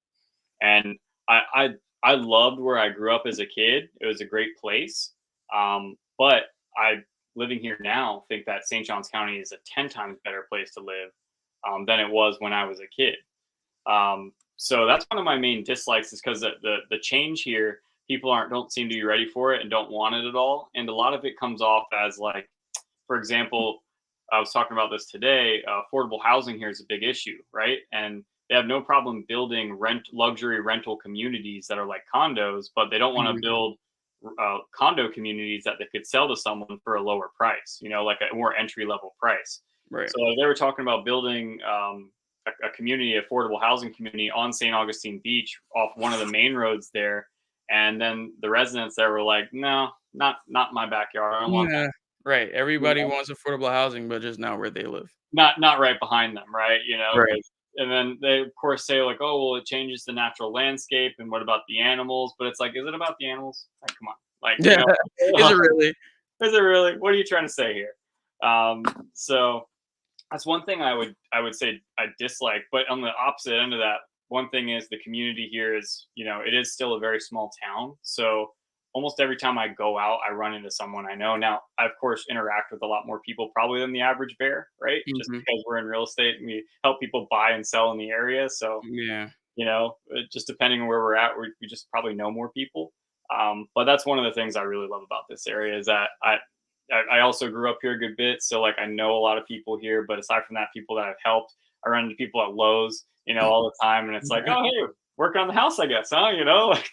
[SPEAKER 1] And I loved where I grew up as a kid. It was a great place. But I living here now think that St. Johns County is a 10 times better place to live than it was when I was a kid. So that's one of my main dislikes is because the change here, people aren't don't seem to be ready for it and don't want it at all. And a lot of it comes off as like, for example, I was talking about this today. Affordable housing here is a big issue, right? And they have no problem building luxury rental communities that are like condos, but they don't want to
[SPEAKER 2] Mhm.
[SPEAKER 1] build condo communities that they could sell to someone for a lower price, like a more entry level price.
[SPEAKER 2] Right.
[SPEAKER 1] So they were talking about building a community, affordable housing community on St. Augustine Beach off one of the main roads there. And then the residents there were like, no, not my backyard. I don't want
[SPEAKER 2] Yeah. Right.
[SPEAKER 1] that.
[SPEAKER 2] Everybody wants affordable housing, but just not where they live.
[SPEAKER 1] Not right behind them, right?
[SPEAKER 2] Right.
[SPEAKER 1] And then they of course say like, oh well, it changes the natural landscape, and what about the animals? But it's like, is it about the animals? Like, come on, like
[SPEAKER 2] Yeah. Is it really?
[SPEAKER 1] is it really? What are you trying to say here? So that's one thing I would say I dislike. But on the opposite end of that, one thing is the community here is, it is still a very small town. So almost every time I go out, I run into someone I know. Now, I of course interact with a lot more people probably than the average bear, right? Just
[SPEAKER 2] Mhm.
[SPEAKER 1] because we're in real estate and we help people buy and sell in the area. So
[SPEAKER 2] Yeah.
[SPEAKER 1] just depending on where we're at, we just probably know more people. But that's one of the things I really love about this area is that I also grew up here a good bit, so like I know a lot of people here. But aside from that, people that I've helped, I run into people at Lowe's, all the time, and it's like, oh hey, working on the house, I guess, huh? Like,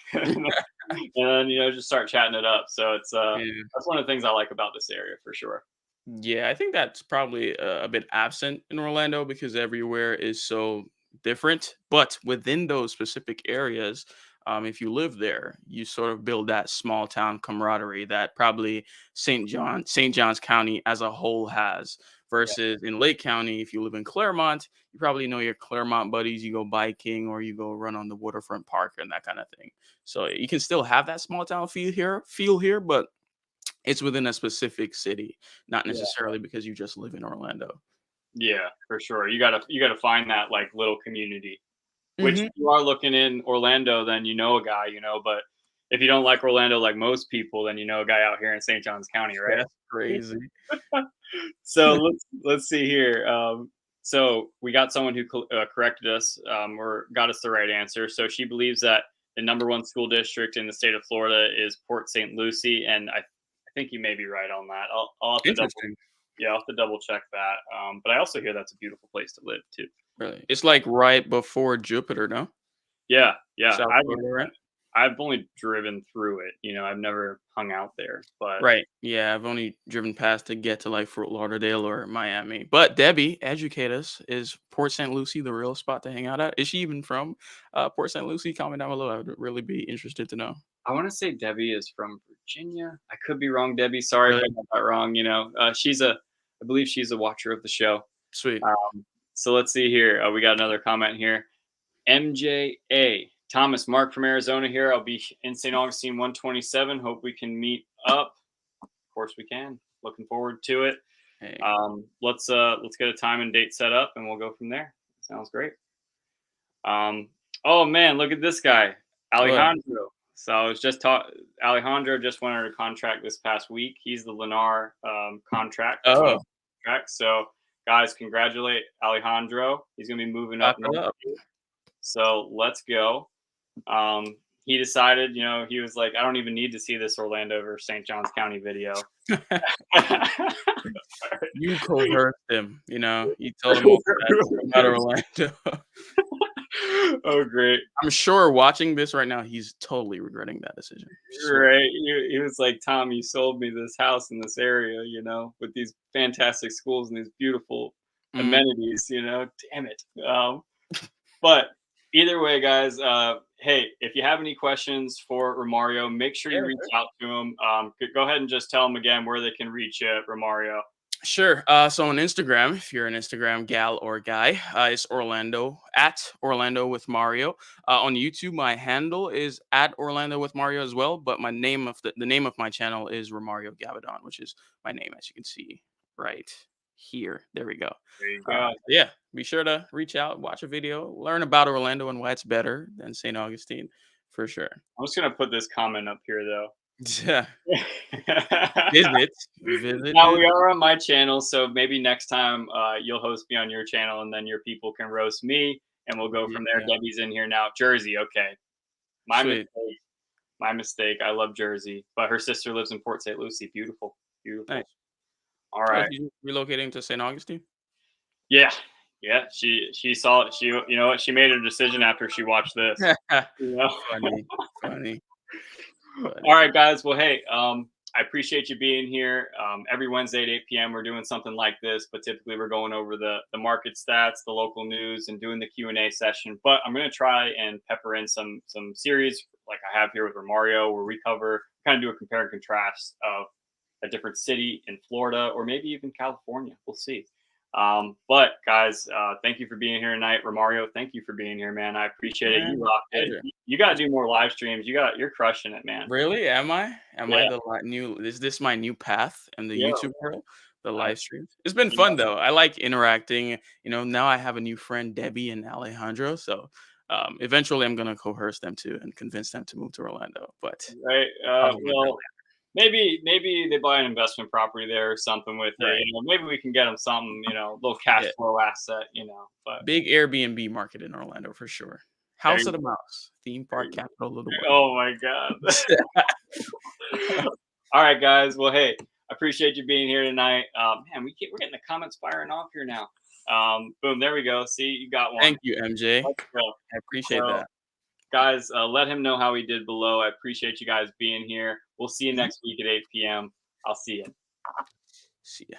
[SPEAKER 1] and then just start chatting it up. So it's
[SPEAKER 2] Yeah.
[SPEAKER 1] that's one of the things I like about this area for sure.
[SPEAKER 2] Yeah, I think that's probably a bit absent in Orlando because everywhere is so different. But within those specific areas, if you live there, you sort of build that small town camaraderie that probably St. John's County as a whole has.
[SPEAKER 1] Yeah,
[SPEAKER 2] Versus in Lake County, if you live in Claremont, you probably know your Claremont buddies. You go biking or you go run on the waterfront park and that kind of thing. So you can still have that small town feel here, but it's within a specific city, not
[SPEAKER 1] yeah,
[SPEAKER 2] necessarily because you just live in Orlando.
[SPEAKER 1] yeah, for sure. You gotta find that like little community. Which if
[SPEAKER 2] Mhm.
[SPEAKER 1] you are looking in Orlando, then you know a guy, but if you don't like Orlando like most people, then you know a guy out here in St. Johns County, right?
[SPEAKER 2] That's crazy.
[SPEAKER 1] So let's see here. So we got someone who corrected us, or got us the right answer. So she believes that the number one school district in the state of Florida is Port St. Lucie, and I think you may be right on that. I'll have to
[SPEAKER 2] Interesting.
[SPEAKER 1] I'll have to double check that. But I also hear that's a beautiful place to live too.
[SPEAKER 2] Really. It's like right before Jupiter, no?
[SPEAKER 1] Yeah, yeah.
[SPEAKER 2] South Florida, right?
[SPEAKER 1] I've only driven through it. I've never hung out there, but
[SPEAKER 2] Right. Yeah, I've only driven past to get to like Fort Lauderdale or Miami. But Debbie, educate us. Is Port St. Lucie the real spot to hang out at? Is she even from Port St. Lucie? Comment down below. I would really be interested to know.
[SPEAKER 1] I want to say Debbie is from Virginia. I could be wrong, Debbie. Sorry if
[SPEAKER 2] Really?
[SPEAKER 1] I got that wrong. I believe she's a watcher of the show.
[SPEAKER 2] Sweet.
[SPEAKER 1] So let's see here. We got another comment here. MJA Thomas Mark from Arizona here. I'll be in St. Augustine 127. Hope we can meet up. Of course we can. Looking forward to it.
[SPEAKER 2] Hey.
[SPEAKER 1] Let's get a time and date set up, and we'll go from there. Sounds great. Oh man, look at this guy,
[SPEAKER 2] What?
[SPEAKER 1] Alejandro. So I was just taught Alejandro just went under contract this past week. He's the Lennar contract owner
[SPEAKER 2] Oh,
[SPEAKER 1] contract. So guys, congratulate Alejandro. He's gonna be moving up
[SPEAKER 2] clap it
[SPEAKER 1] north.
[SPEAKER 2] up.
[SPEAKER 1] So let's go. He decided, he was like, I don't even need to see this Orlando versus St. Johns County video.
[SPEAKER 2] You coerced him, you told him about Orlando.
[SPEAKER 1] Oh, great.
[SPEAKER 2] I'm sure watching this right now, he's totally regretting that decision. Sure.
[SPEAKER 1] Right. He was like, Tom, you sold me this house in this area, with these fantastic schools and these beautiful
[SPEAKER 2] Mhm.
[SPEAKER 1] amenities, damn it. But either way, guys, hey, if you have any questions for Romario, make sure you reach out to him. Go ahead and just tell him again where they can reach you, Romario.
[SPEAKER 2] Sure. So on Instagram, if you're an Instagram gal or guy, it's Orlando at Orlando with Mario. On YouTube, my handle is at Orlando with Mario as well. But my name of the name of my channel is Romario Gabadon, which is my name, as you can see right here. There we go.
[SPEAKER 1] There you go.
[SPEAKER 2] Yeah, be sure to reach out, watch a video, learn about Orlando and why it's better than St. Augustine, for sure.
[SPEAKER 1] I'm just gonna put this comment up here though.
[SPEAKER 2] Yeah, visit, visit.
[SPEAKER 1] Now we are on my channel, so maybe next time you'll host me on your channel, and then your people can roast me, and we'll go from there.
[SPEAKER 2] Yeah,
[SPEAKER 1] Debbie's in here now. Jersey, okay. My
[SPEAKER 2] sweet,
[SPEAKER 1] mistake. My mistake. I love Jersey, but her sister lives in Port St. Lucie. Beautiful, beautiful.
[SPEAKER 2] nice.
[SPEAKER 1] All
[SPEAKER 2] Oh,
[SPEAKER 1] right.
[SPEAKER 2] she's relocating to St. Augustine?
[SPEAKER 1] Yeah. Yeah. She saw it. You know what? She made her decision after she watched this. You know.
[SPEAKER 2] Funny, funny,
[SPEAKER 1] All
[SPEAKER 2] funny.
[SPEAKER 1] right, guys. Well, hey, I appreciate you being here. Every Wednesday at 8 p.m. we're doing something like this, but typically we're going over the market stats, the local news, and doing the Q&A session. But I'm going to try and pepper in some series like I have here with Romario, where we cover kind of do a compare and contrast of a different city in Florida or maybe even California. We'll see. But guys, thank you for being here tonight. Romario, thank you for being here, man. I appreciate it. You
[SPEAKER 2] Man,
[SPEAKER 1] rocked it.
[SPEAKER 2] pleasure.
[SPEAKER 1] You got to do more live streams. You're crushing it, man.
[SPEAKER 2] Really? Am I? Am I
[SPEAKER 1] Yeah.
[SPEAKER 2] the new? Is this my new path in the
[SPEAKER 1] Yeah.
[SPEAKER 2] YouTube world? The
[SPEAKER 1] I,
[SPEAKER 2] live streams. It's been
[SPEAKER 1] you know,
[SPEAKER 2] fun though. I like interacting. Now I have a new friend, Debbie and Alejandro. So eventually I'm gonna coerce them to and convince them to move to Orlando. But
[SPEAKER 1] right.
[SPEAKER 2] I'll get there
[SPEAKER 1] Well, maybe they buy an investment property there or something with
[SPEAKER 2] later.
[SPEAKER 1] it.
[SPEAKER 2] Right.
[SPEAKER 1] Maybe we can get them something, little cash
[SPEAKER 2] Yeah.
[SPEAKER 1] flow asset. But
[SPEAKER 2] Big Airbnb market in Orlando for sure.
[SPEAKER 1] there
[SPEAKER 2] House of
[SPEAKER 1] you,
[SPEAKER 2] the Mouse, theme
[SPEAKER 1] there
[SPEAKER 2] park
[SPEAKER 1] you
[SPEAKER 2] capital of the
[SPEAKER 1] go.
[SPEAKER 2] world.
[SPEAKER 1] Oh my god. All right, guys. Well, hey, I appreciate you being here tonight. Man, we're getting the comments firing off here now. Boom, there we go. See, you got one.
[SPEAKER 2] Thank you, MJ.
[SPEAKER 1] Let's go.
[SPEAKER 2] I appreciate
[SPEAKER 1] So,
[SPEAKER 2] that.
[SPEAKER 1] guys, let him know how he did below. I appreciate you guys being here. We'll see you
[SPEAKER 2] Mhm.
[SPEAKER 1] next week at 8 p.m. I'll see you.
[SPEAKER 2] See ya.